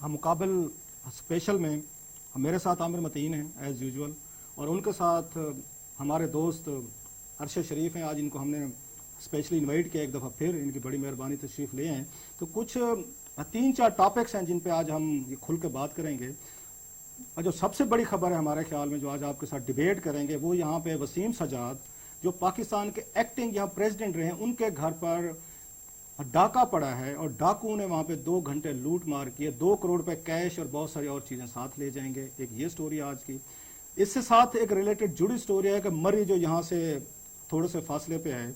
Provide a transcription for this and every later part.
हम मुकाबल स्पेशल में मेरे साथ आमिर मतीन हैं एज़ यूजुअल, और उनके साथ हमारे दोस्त अरशद शरीफ हैं। आज इनको हमने स्पेशली इनवाइट किया एक दफ़ा फिर, इनकी बड़ी मेहरबानी तशरीफ़ ले आए। तो कुछ 3-4 टॉपिक्स हैं जिन पे आज हम ये खुल के बात करेंगे। और जो सबसे बड़ी खबर है हमारे ख्याल में, जो आज आपके साथ डिबेट करेंगे, वो यहाँ पे वसीम सजाद जो पाकिस्तान के एक्टिंग यहाँ प्रेसिडेंट रहे हैं, उनके घर पर डाका पड़ा है और डाकुओं ने वहाँ पे 2 घंटे लूट मार किए, 2 करोड़ रुपए कैश और बहुत सारी और चीज़ें साथ ले जाएंगे। एक ये स्टोरी आज की। इससे साथ एक रिलेटेड जुड़ी स्टोरी है कि मरी जो यहाँ से थोड़े से फासले पे है,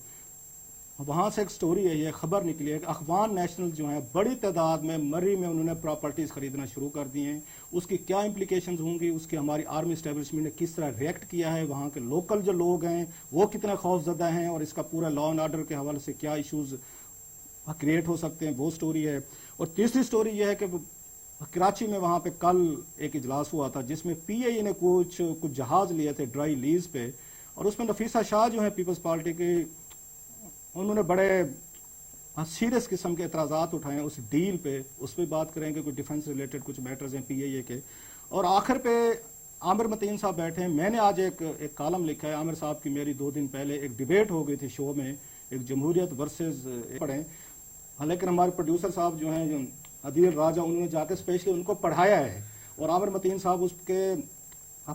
वहाँ से एक स्टोरी है, ये खबर निकली है कि अफगान नेशनल जो है बड़ी तादाद में मरी में उन्होंने प्रॉपर्टीज़ खरीदना शुरू कर दी हैं। उसकी क्या इम्प्लीकेशंस होंगी, उसकी हमारी आर्मी इस्टेब्लिशमेंट ने किस तरह रिएक्ट किया है, वहाँ के लोकल जो लोग हैं वो कितने खौफजदा हैं, और इसका पूरा लॉ एंड ऑर्डर के हवाले से क्या इशूज़ क्रिएट हो सकते हैं, वो स्टोरी है। और तीसरी स्टोरी यह है कि कराची में वहाँ पे कल एक इजलास हुआ था जिसमें PIA ने कुछ जहाज लिए थे ड्राई लीज पे, और उसमें नफीसा शाह जो है पीपल्स पार्टी की, उन्होंने बड़े सीरियस किस्म के एतराज़ात उठाए हैं उस डील पे। उस पर बात करेंगे, कुछ डिफेंस रिलेटेड कुछ मैटर्स हैं PIA के। और आखिर पे आमिर मतीन साहब बैठे हैं। मैंने आज एक कॉलम लिखा है, आमिर साहब की मेरी 2 दिन पहले एक डिबेट हो गई थी शो में, एक जमहूरियत वर्सेस पढ़ें, लेकिन हमारे प्रोड्यूसर साहब जो हैं, जो अदील राजा, उन्होंने जाकर स्पेशली उनको पढ़ाया है, और आमिर मतीन साहब उसके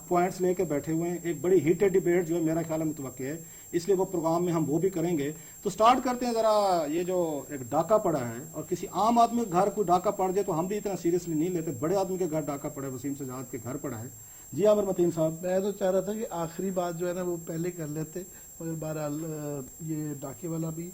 पॉइंट्स लेके बैठे हुए हैं। एक बड़ी हीटेड डिबेट जो है मेरा ख्याल में मुतवक्की है, इसलिए वो प्रोग्राम में हम वो भी करेंगे। तो स्टार्ट करते हैं ज़रा। ये जो एक डाका पड़ा है, और किसी आम आदमी के घर को डाका पड़ जाए तो हम भी इतना सीरियसली नहीं लेते, बड़े आदमी के घर डाका पड़ा है, वसीम सजाद के घर पड़ा है। जी आमिर मतीन साहब। मैं तो चाह रहा था कि आखिरी बात जो है ना वो पहले कर लेते, मगर बहरहाल ये डाके वाला भी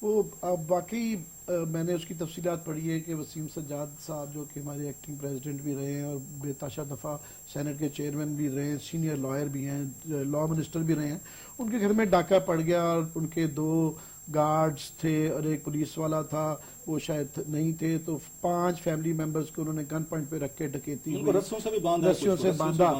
वो बाकी मैंने उसकी तफसीलात पढ़ी है कि वसीम सज्जाद साहब जो कि हमारे एक्टिंग प्रेसिडेंट भी रहे हैं और बेताशा दफ़ा सेनेट के चेयरमैन भी रहे हैं, सीनियर लॉयर भी हैं, लॉ मिनिस्टर भी रहे हैं, उनके घर में डाका पड़ गया और उनके 2 गार्ड्स थे और एक पुलिस वाला था, वो शायद नहीं थे, तो 5 फैमिली मेम्बर्स को उन्होंने गन पॉइंट पे रख के डकैती, रस्सियों से भी बांधा, रस्सियों से बांधा।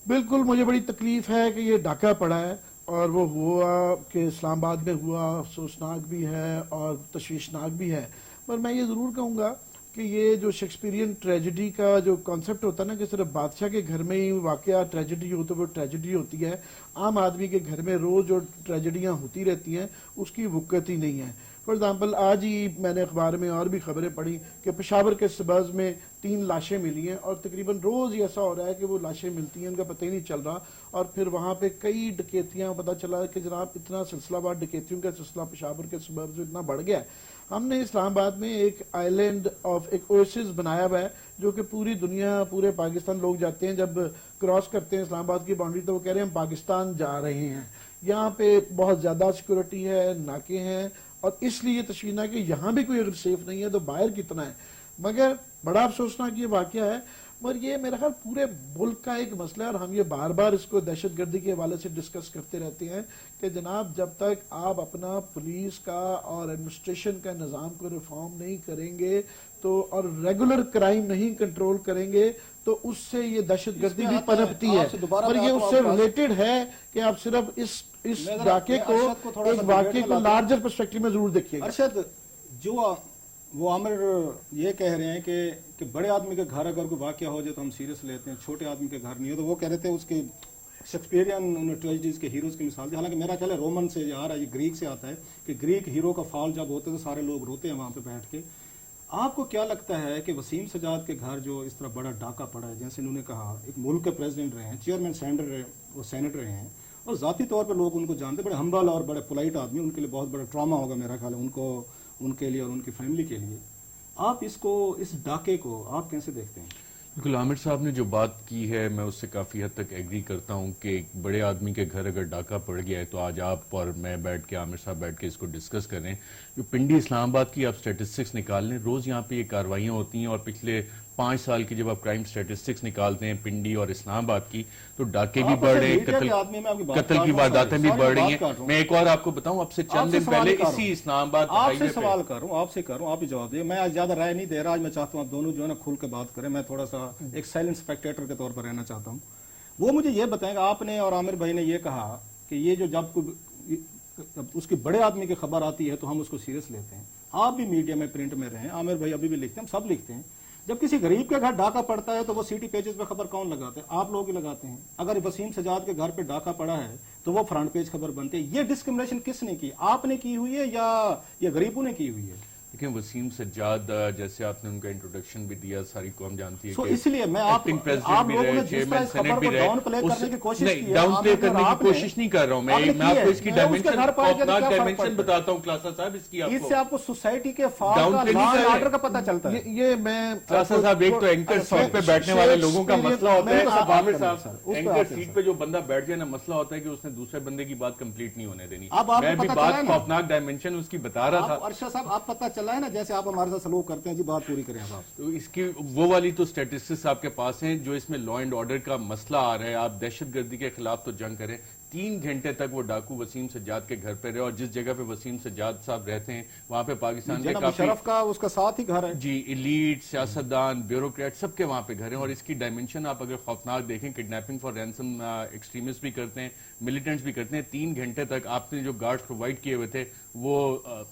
बिल्कुल मुझे बड़ी तकलीफ है कि ये डाका पड़ा है, और वो हुआ कि इस्लामाबाद में हुआ, अफसोसनाक भी है और तशवीशनाक भी है। पर मैं ये ज़रूर कहूँगा कि ये जो शेक्सपियरियन ट्रेजेडी का जो कॉन्सेप्ट होता है ना, कि सिर्फ बादशाह के घर में ही वाकया ट्रेजेडी हो तो वो ट्रेजेडी होती है, आम आदमी के घर में रोज़ जो ट्रेजेडियाँ होती रहती हैं उसकी वक़्त ही नहीं है। फॉर एग्जाम्पल आज ही मैंने अखबार में और भी खबरें पढ़ी कि पेशावर के सबर्स में 3 लाशें मिली हैं, और तकरीबन रोज़ ही ऐसा हो रहा है कि वो लाशें मिलती हैं, उनका पता ही नहीं चल रहा। और फिर वहाँ पे कई डकैतियाँ, पता चला कि जनाब इतना सिलसिलावार डकैतियों का सिलसिला पेशावर के सबर्स में इतना बढ़ गया है। हमने इस्लामाबाद में एक आइलैंड ऑफ एक ओएसिस बनाया हुआ है, जो कि पूरी दुनिया, पूरे पाकिस्तान लोग जाते हैं, जब क्रॉस करते हैं इस्लामाबाद की बाउंड्री तो वो कह रहे हैं हम पाकिस्तान जा रहे हैं। यहाँ पे बहुत ज़्यादा सिक्योरिटी है, नाके हैं, और इसलिए तशवीना कि यहाँ भी कोई अगर सेफ नहीं है तो बाहर कितना है। मगर बड़ा अफसोसनाक ये वाकया है, मगर ये मेरा ख्याल पूरे मुल्क का एक मसला है, और हम ये बार बार इसको दहशतगर्दी के हवाले से डिस्कस करते रहते हैं कि जनाब जब तक आप अपना पुलिस का और एडमिनिस्ट्रेशन का निज़ाम को रिफॉर्म नहीं करेंगे तो, और रेगुलर क्राइम नहीं कंट्रोल करेंगे, तो उससे ये दहशतगर्दी भी पनपती है। और ये उससे रिलेटेड है कि आप सिर्फ इस वाक़े को, एक वाक़े को लार्जर पर्सपेक्टिव में जरूर देखिए। अरशद, जो वो आमिर ये कह रहे हैं कि बड़े आदमी के घर अगर कोई वाक़या हो जाए तो हम सीरियस लेते हैं, छोटे आदमी के घर नहीं हो, तो वो कह रहे थे उसके शेक्सपियरियन ट्रेजेडीज के हीरोज की मिसाल थी। हालांकि मेरा ख्याल है रोमन से आ रहा है, ये ग्रीक से आता है कि ग्रीक हीरो का फॉल जब होता है तो सारे लोग रोते हैं वहां पे बैठ के। आपको क्या लगता है कि वसीम सजाद के घर जो इस तरह बड़ा डाका पड़ा है, जैसे इन्होंने कहा, एक मुल्क के प्रेसिडेंट रहे हैं, चेयरमैन सेनेट रहे हैं, और ज़ाती तौर पर लोग उनको जानते, बड़े हम्बल और बड़े पोलाइट आदमी, उनके लिए बहुत बड़ा ट्रॉमा होगा मेरा ख्याल है उनको, उनके लिए और उनकी फैमिली के लिए। आप इसको, इस डाके को आप कैसे देखते हैं? बिल्कुल, आमिर साहब ने जो बात की है मैं उससे काफ़ी हद तक एग्री करता हूं कि एक बड़े आदमी के घर अगर डाका पड़ गया है तो आज आप और मैं बैठ के, आमिर साहब बैठ के इसको डिस्कस करें। जो पिंडी इस्लामाबाद की आप स्टैटिस्टिक्स निकाल लें, रोज़ यहाँ पे ये कार्रवाइयाँ होती हैं, और पिछले 5 साल की जब आप क्राइम स्टैटिस्टिक्स निकालते हैं पिंडी और इस्लामाबाद की, तो डाके भी बढ़ रहे हैं, कत्ल की वारदातें भी बढ़ रही हैं। मैं एक और आपको बताऊं, अब से चंद दिन पहले इसी इस्लामाबाद आपसे सवाल कर रहा हूं, आपसे कर रहा हूं, आप ही जवाब दिए। मैं आज ज्यादा राय नहीं दे रहा, आज मैं चाहता हूं आप दोनों जो है ना खुल के बात करें। मैं थोड़ा सा एक साइलेंट स्पेक्टेटर के तौर पर रहना चाहता हूं। वो मुझे ये बताएंगे, आपने और आमिर भाई ने ये कहा कि ये जो जब उसकी बड़े आदमी की खबर आती है तो हम उसको सीरियस लेते हैं। आप भी मीडिया में, प्रिंट में रहे हैं, आमिर भाई अभी भी लिखते हैं, हम सब लिखते हैं। जब किसी गरीब के घर डाका पड़ता है तो वो सिटी पेजेस पे खबर कौन लगाते हैं? आप लोग ही लगाते हैं। अगर वसीम सजाद के घर पे डाका पड़ा है तो वो फ्रंट पेज खबर बनती है। ये डिस्क्रिमिनेशन किसने की? आपने की हुई है या गरीबों ने की हुई है? देखिए वसीम सज्जाद, जैसे आपने उनका इंट्रोडक्शन भी दिया, सारी कौम जानती है So, कि इसलिए मैं एक्टिंग आप प्रेसिडेंट भी लोगों रहे, ने जिस तरह चेयरमैन इस खबर सेनेट भी को रहे। डाउन प्ले करने की कोशिश की है, डाउन प्ले आमिर करने की आपने- कोशिश नहीं कर रहा हूँ मैं आपने मैं की आपको है। इसकी मैं उसके डायमेंशन, घर पर आके खौफनाक क्या फर्क डायमेंशन पड़ता है? बताता हूँ क्लासा साहब, इसकी इससे आपको आपको सोसाइटी के फॉल डाउन का प्ले नहीं लॉ कर एंड रहे। ऑर्डर का पता चलता है। ये मैं क्लासा साहब, एक तो एंकर सीट पे बैठने वाले लोगों का मसला होता है। मैं तो बात आमिर कर रहा हूं, साहब, सर, उस पे एंकर आते हैं, सीट पे जो बंदा बैठ जाए ना, मसला होता है कि उसने दूसरे बंदे की बात कंप्लीट नहीं होने देनी। अब आपको मैं भी पता बात चला है ना? खौफनाक डायमेंशन उसकी बता रहा आप था। अर्शद साहब, आप पता चला है ना, जैसे आप हमारे साथ सलूक करते हैं जी, बात पूरी करें आप। तो इसकी वो वाली तो स्टैटिस्टिक्स आपके पास हैं जो इसमें लॉ एंड ऑर्डर का मसला आ रहा है। आप दहशतगर्दी के खिलाफ तो जंग करें। 3 घंटे तक वो डाकू वसीम सज्जाद के घर पे रहे, और जिस जगह पे वसीम सज्जाद साहब रहते हैं वहां पे पाकिस्तान के जनाब काफी मुशर्रफ का उसका साथ ही घर है। जी इलीट, सियासतदान, ब्यूरोक्रेट, सबके वहां पे घर हैं। और इसकी डायमेंशन आप अगर खौफनाक देखें, किडनैपिंग फॉर रैंसम एक्सट्रीमिस्ट भी करते हैं, मिलिटेंट्स भी करते हैं। 3 घंटे तक आपने जो गार्ड्स प्रोवाइड किए हुए थे वो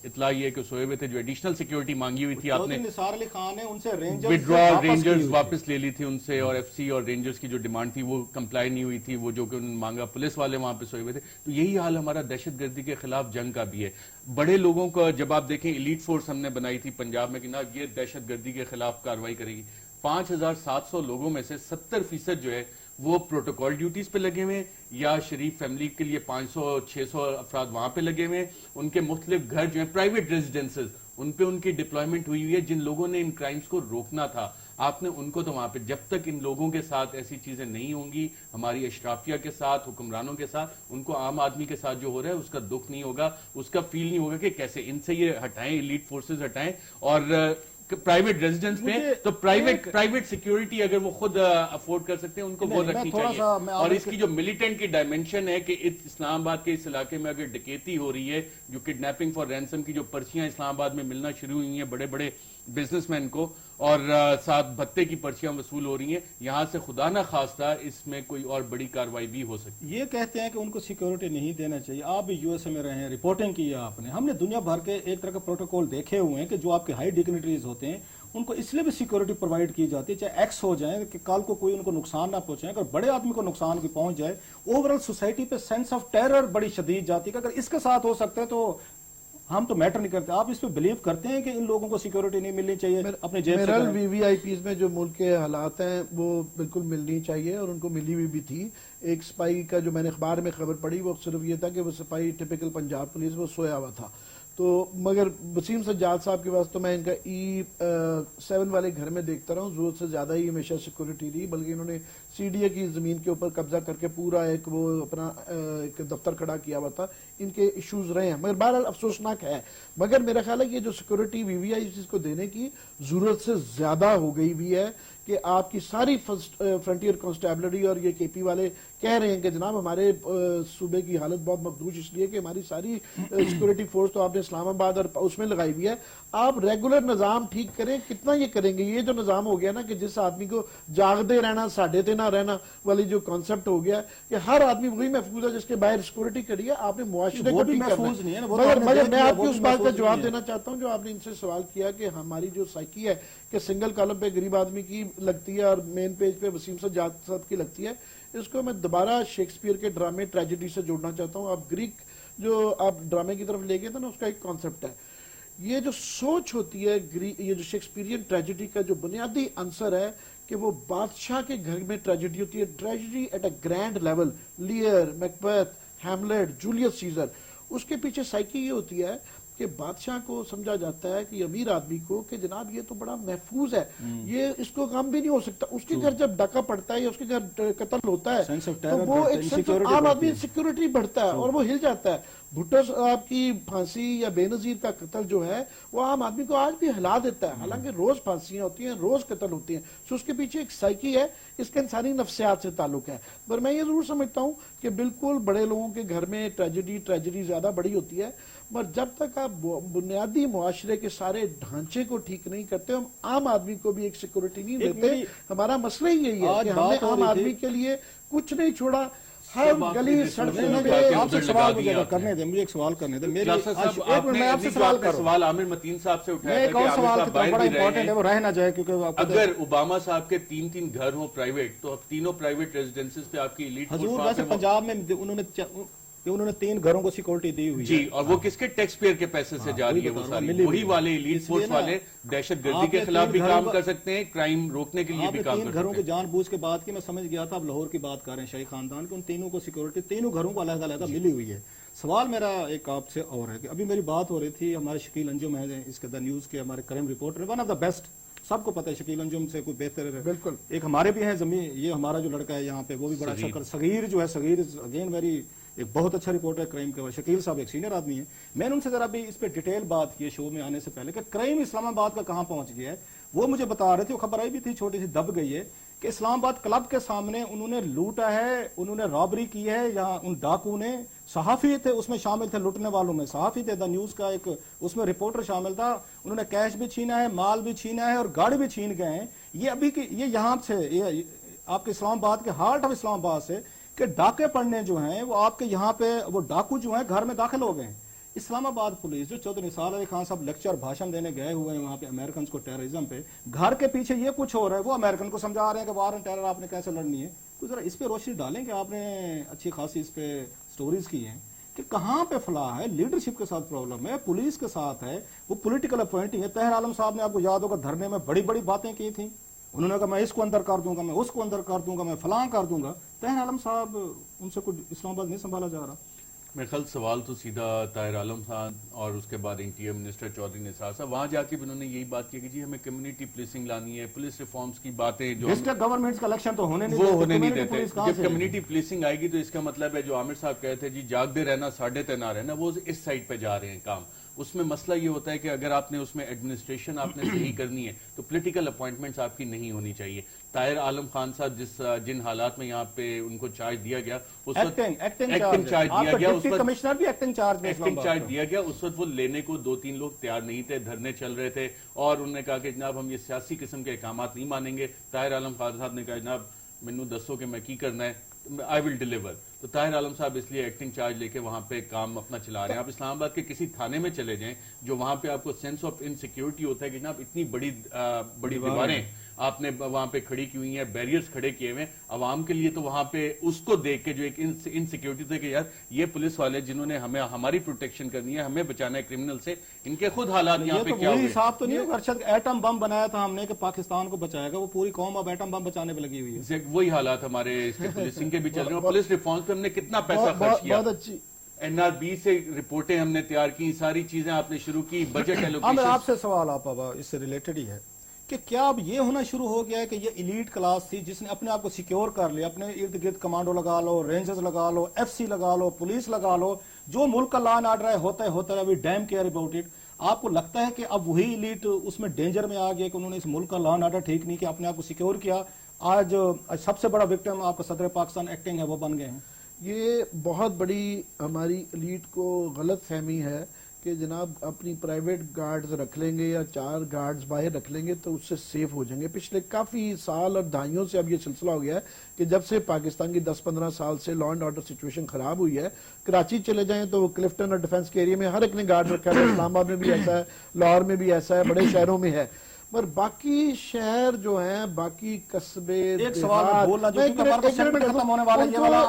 इतला ये कि सोए हुए थे। जो एडिशनल सिक्योरिटी मांगी हुई थी आपने, निसार अली खान ने उनसे रेंजर्स विड्रॉल रेंजर्स वापस ले ली थी उनसे, और एफसी और रेंजर्स की जो डिमांड थी वो कंप्लाई नहीं हुई थी, वो जो कि उन्होंने मांगा। पुलिस वाले वहां पे सोए हुए थे। तो यही हाल हमारा दहशतगर्दी के खिलाफ जंग का भी है। बड़े लोगों का जब आप देखें, एलीट फोर्स हमने बनाई थी पंजाब में कि ना ये दहशतगर्दी के खिलाफ कार्रवाई करेगी। 5700 लोगों में से 70% जो है वो प्रोटोकॉल ड्यूटीज पे लगे हुए हैं, या शरीफ फैमिली के लिए 500-600 अफराद वहां पे लगे हुए हैं। उनके मुख्तलिफ घर जो है प्राइवेट रेजिडेंसेज, उन पे उनकी डिप्लॉयमेंट हुई हुई है। जिन लोगों ने इन क्राइम्स को रोकना था, आपने उनको तो वहां पे, जब तक इन लोगों के साथ ऐसी चीजें नहीं होंगी, हमारी अशराफिया के साथ, हुक्मरानों के साथ, उनको आम आदमी के साथ जो हो रहा है उसका दुख नहीं होगा, उसका फील नहीं होगा कि कैसे इनसे ये हटाएं, एलीट फोर्सेस हटाएं। और प्राइवेट रेजिडेंस में तो प्राइवेट सिक्योरिटी अगर वो खुद अफोर्ड कर सकते हैं उनको वो रखनी चाहिए। और इसकी जो मिलिटेंट की डायमेंशन है कि इस्लामाबाद के इस इलाके में अगर डकैती हो रही है, जो किडनैपिंग फॉर रैंसम की जो पर्चियां इस्लामाबाद में मिलना शुरू हुई हैं बड़े बड़े बिजनेसमैन को, और साथ भत्ते की पर्चियां वसूल हो रही हैं, यहां से खुदा ना खास्ता इसमें कोई और बड़ी कार्रवाई भी हो सकती है। ये कहते हैं कि उनको सिक्योरिटी नहीं देना चाहिए। आप भी यूएसए में रहे हैं, रिपोर्टिंग की है आपने। हमने दुनिया भर के एक तरह के प्रोटोकॉल देखे हुए हैं कि जो आपके हाई डिग्निटरीज होते हैं उनको इसलिए भी सिक्योरिटी प्रोवाइड की जाती है, चाहे एक्स हो जाए, कि कल को कोई उनको नुकसान ना पहुंचाए। अगर बड़े आदमी को नुकसान भी पहुंच जाए, ओवरऑल सोसाइटी पे सेंस ऑफ टेरर बड़ी शदीद जाती है। अगर इसके साथ हो सकता है तो हम तो मैटर नहीं करते। आप इस पे बिलीव करते हैं कि इन लोगों को सिक्योरिटी नहीं मिलनी चाहिए अपने जेब से? मेरल वीवीआईपीज में जो मुल्क के हालात हैं वो बिल्कुल मिलनी चाहिए, और उनको मिली हुई भी थी। एक सिपाही का जो मैंने अखबार में खबर पढ़ी वो सिर्फ ये था कि वो सिपाही टिपिकल पंजाब पुलिस, वो सोया हुआ था। तो मगर वसीम सज्जाद साहब के पास तो मैं इनका E7 वाले घर में देखता रहा हूँ, जरूरत से ज्यादा ही हमेशा सिक्योरिटी दी, बल्कि इन्होंने सीडीए की जमीन के ऊपर कब्जा करके पूरा एक वो अपना एक दफ्तर खड़ा किया हुआ था। इनके इश्यूज रहे हैं, मगर बहरहाल अफसोसनाक है। मगर मेरा ख्याल है कि ये जो सिक्योरिटी वीवीआई को देने की जरूरत से ज्यादा हो गई हुई है कि आपकी सारी फ्रंटियर कांस्टेबलरी और ये केपी वाले कह रहे हैं कि जनाब हमारे सूबे की हालत बहुत मखदूश इसलिए कि हमारी सारी सिक्योरिटी फोर्स तो आपने इस्लामाबाद और उसमें लगाई हुई है। आप रेगुलर निजाम ठीक करें, कितना ये करेंगे? ये जो निजाम हो गया ना कि जिस आदमी को जागते रहना साढ़े ते ना रहना वाली जो कॉन्सेप्ट हो गया कि हर आदमी वही महफूज है जिसके बाहर सिक्योरिटी करी है। आपने मुआशरे को ठीक करना है। मगर मैं आपको उस बात का जवाब देना चाहता हूँ जो आपने इनसे सवाल किया कि हमारी जो साइकी है कि सिंगल कॉलम पे गरीब आदमी की लगती है और मेन पेज पे वसीम सज्जाद साहब की लगती है। इसको मैं दोबारा शेक्सपियर के ड्रामे ट्रेजेडी से जोड़ना चाहता हूँ। आप ग्रीक जो आप ड्रामे की तरफ ले गए थे ना, उसका एक कॉन्सेप्ट है। ये जो सोच होती है ये जो शेक्सपियरियन ट्रेजेडी का जो बुनियादी आंसर है कि वो बादशाह के घर में ट्रेजेडी होती है, tragedy at a grand level. लियर, Macbeth, Hamlet, Julius Caesar, उसके पीछे साइकी ये होती है कि बादशाह को समझा जाता है कि अमीर आदमी को कि जनाब ये तो बड़ा महफूज है, ये इसको काम भी नहीं हो सकता। उसके घर जब डाका पड़ता है या उसके घर कत्ल होता है तो वो एक सेंस ऑफ आम आदमी सिक्योरिटी बढ़ता है और वो हिल जाता है। भुट्टो साहब की फांसी या बेनजीर का कत्ल जो है वो आम आदमी को आज भी हिला देता है। हालांकि रोज फांसियां होती हैं, रोज कत्ल होती हैं, तो उसके पीछे एक साइकी है, इसका इंसानी नफ्सियात से ताल्लुक है। पर मैं ये जरूर समझता हूँ कि बिल्कुल बड़े लोगों के घर में ट्रेजेडी ज्यादा बड़ी होती है, पर जब तक आप बुनियादी मुआशरे के सारे ढांचे को ठीक नहीं करते, हम आम आदमी को भी एक सिक्योरिटी नहीं देते। हमारा मसला ही यही है कि हमने आम आदमी के लिए कुछ नहीं छोड़ा। ہر सब आपने गली रिसोर्सेज सड़कों उठा पे के आपसे उधर एक सवाल लगा मुझे दिए अगर आपने। करने दे, मुझे एक सवाल करने दे मेरी जाफर साहब, एक मिनट मैं आपसे सवाल करूं। सवाल आमिर मतीन साहब से मैं उठाया एक था और कि आमिर सवाल साहब की तरफ बाहर बड़ा भी रहे इंपॉर्टेंट है, हैं। वो रह ना जाए, क्योंकि आपको अगर ओबामा साहब के 3-3 घर हो प्राइवेट, तो अब तीनों प्राइवेट रेजिडेंसीज पे आपकी elite force हजूर वहाँ वैसे पे वो- पंजाब में उन्होंने 3 घरों को सिक्योरिटी दी हुई जी, है। और वो किसके टैक्स पेयर के पैसे से जा वही रही है? वो बता रहा हूँ, सारी मिली वही हुई वाले है। elite इसलिए force ना, वाले दहशतगर्दी के आपने खिलाफ भी 3 काम घरों कर सकते हैं, क्राइम रोकने के लिए भी आपने काम 3 कर घरों सकते की हैं। जानबूझ के बात की, मैं समझ गया था। अब लाहौर की बात कर रहे हैं, शाही खानदान की, उन तीनों को सिक्योरिटी तीनों घरों को अलग-अलग मिली हुई है। सवाल मेरा एक आपसे और है कि अभी मेरी बात हो रही थी, हमारे शकील अंजुम है इसके द न्यूज के हमारे crime reporter, one of the best, सबको पता है शकील अंजुम से कोई बेहतर है। बिल्कुल। एक हमारे भी हैं जमीन, ये हमारा जो लड़का है यहाँ पे, वो भी बड़ा अच्छा कर, सगीर जो है, सगीर अगेन वेरी एक बहुत अच्छा रिपोर्टर है क्राइम के। शकील साहब एक सीनियर आदमी है। मैंने उनसे जरा भी इस पे डिटेल बात की शो में आने से पहले कि क्राइम इस्लामाबाद का कहाँ पहुंच गया है। वो मुझे बता रहे थे, वो खबर आई भी थी, छोटी सी दब गई है, कि इस्लामाबाद क्लब के सामने उन्होंने लूटा है, उन्होंने रॉबरी की है, या उन डाकू ने, सहाफी थे उसमें शामिल थे, लुटने वालों में सहाफी थे, द न्यूज का एक उसमें रिपोर्टर शामिल था, उन्होंने कैश भी छीना है, माल भी छीना है और गाड़ी भी छीन गए हैं। ये अभी की ये यहाँ से ये आपके इस्लामाबाद के हार्ट ऑफ इस्लामाबाद से कि डाके पड़ने जो हैं वो आपके यहाँ पे वो डाकू जो हैं घर में दाखिल हो गए हैं। इस्लामाबाद पुलिस जो चौधरी निसार अली खान साहब लेक्चर भाषण देने गए हुए हैं वहां पे अमेरिकन को टेररिज्म पे, घर के पीछे ये कुछ हो रहा है, वो अमेरिकन को समझा रहे हैं कि वार एंड टेरर आपने कैसे लड़नी है। तो जरा इस पे रोशनी डालें कि आपने अच्छी खासी इस पे स्टोरीज की हैं कि कहाँ पे फलाह है, लीडरशिप के साथ प्रॉब्लम है, पुलिस के साथ है, वो पॉलिटिकल अपॉइंटिंग है। तहर आलम साहब ने आपको याद होगा धरने में बड़ी बड़ी बातें की थी, उन्होंने कहा मैं इसको अंदर कर दूंगा, मैं उसको अंदर कर दूंगा, मैं फलां कर दूंगा। तहर आलम साहब उनसे कुछ इस्लामाबाद नहीं संभाला जा रहा। मेरे ख्याल सवाल तो सीधा ताहिर आलम खान और उसके बाद इंटीरियर मिनिस्टर चौधरी निसार साहब, वहां जाके भी उन्होंने यही बात की कि जी हमें कम्युनिटी पुलिसिंग लानी है, पुलिस रिफॉर्म्स की बातें जो डिस्ट्रिक्ट गवर्नमेंट का इलेक्शन तो होने नहीं वो देते, होने नहीं community देते। पुलिस कहाँ जब से है? कम्युनिटी पुलिसिंग आएगी तो इसका मतलब है जो आमिर साहब कहते हैं जी जागते रहना साढ़े तैना रहना, वो इस साइड पे जा रहे हैं काम। उसमें मसला ये होता है कि अगर आपने उसमें एडमिनिस्ट्रेशन आपने सही करनी है तो पॉलिटिकल अपॉइंटमेंट्स आपकी नहीं होनी चाहिए। ताहिर आलम खान साहब जिन हालात में यहाँ पे उनको चार्ज दिया गया, उस वक्त एक्टिंग चार्ज दिया गया, उस वक्त कमिश्नर भी एक्टिंग चार्ज में एक्टिंग चार्ज दिया गया, उस वक्त वो लेने को 2-3 लोग तैयार नहीं थे, धरने चल रहे थे और उन्होंने कहा कि जनाब हम ये सियासी किस्म के अहकामात नहीं मानेंगे। ताहिर आलम खान साहब ने कहा जनाब मैनू दसो कि मैं की करना है, आई विल डिलीवर। तो ताहिर आलम साहब इसलिए एक्टिंग चार्ज लेके वहां पे काम अपना चला रहे हैं। आप इस्लामाबाद के किसी थाने में चले जाएं जो वहां पे आपको सेंस ऑफ इनसिक्योरिटी होता है कि जनाब इतनी बड़ी दीवारें आपने वहां पे खड़ी की हुई हैं, बैरियर्स खड़े किए हुए हैं अवाम के लिए, तो वहां पे उसको देख के जो एक इनसिक्योरिटी थे कि यार ये पुलिस वाले जिन्होंने हमें हमारी प्रोटेक्शन करनी है, हमें बचाना है क्रिमिनल से, इनके खुद हालात यहाँ ये पे तो क्या वही हुए। हिसाब तो नहीं होगा अरशद, एटम बम बनाया था हमने कि पाकिस्तान को बचाएगा, वो पूरी कौम अब एटम बम बचाने पे लगी हुई है। वही हालात हमारे इसके पुलिसिंग के भी चल रहे हैं। पुलिस रिफॉर्म्स पे हमने कितना पैसा खर्च किया, बहुत अच्छी एनआरबी से रिपोर्टें हमने तैयार की, सारी चीजें आपने शुरू की, बजट मैं एलोकेशन। आपसे सवाल आप बाबा इससे रिलेटेड ही है कि क्या अब ये होना शुरू हो गया है कि ये इलीट क्लास थी जिसने अपने आप को सिक्योर कर लिया, अपने इर्द गिर्द कमांडो लगा लो, रेंजर्स लगा लो, एफसी लगा लो, पुलिस लगा लो, जो मुल्क का लॉ एंड ऑर्डर है होता है, we damn care about it. आपको लगता है कि अब वही इलीट उसमें डेंजर में आ गया कि उन्होंने इस मुल्क का लॉ एंड ऑर्डर ठीक नहीं किया, अपने आप को सिक्योर किया, आज सबसे बड़ा विक्टिम आपका सदर पाकिस्तान एक्टिंग है वो बन गए हैं। ये बहुत बड़ी हमारी एलीट को गलत फहमी है कि जनाब अपनी प्राइवेट गार्ड्स रख लेंगे या 4 गार्ड्स बाहर रख लेंगे तो उससे सेफ हो जाएंगे। पिछले काफ़ी साल और दहाइयों से अब ये सिलसिला हो गया है कि जब से पाकिस्तान की 10-15 साल से लॉ एंड ऑर्डर सिचुएशन खराब हुई है, कराची चले जाएं तो क्लिफ्टन और डिफेंस के एरिया में हर एक ने गार्ड रखा है, इस्लामाबाद में भी ऐसा है, लाहौर में भी ऐसा है, बड़े शहरों में है, पर बाकी शहर जो हैं, बाकी कस्बे, एक सवाल मैं बोलना जो क्योंकि हमारा सेगमेंट खत्म होने वाला है, ये वाला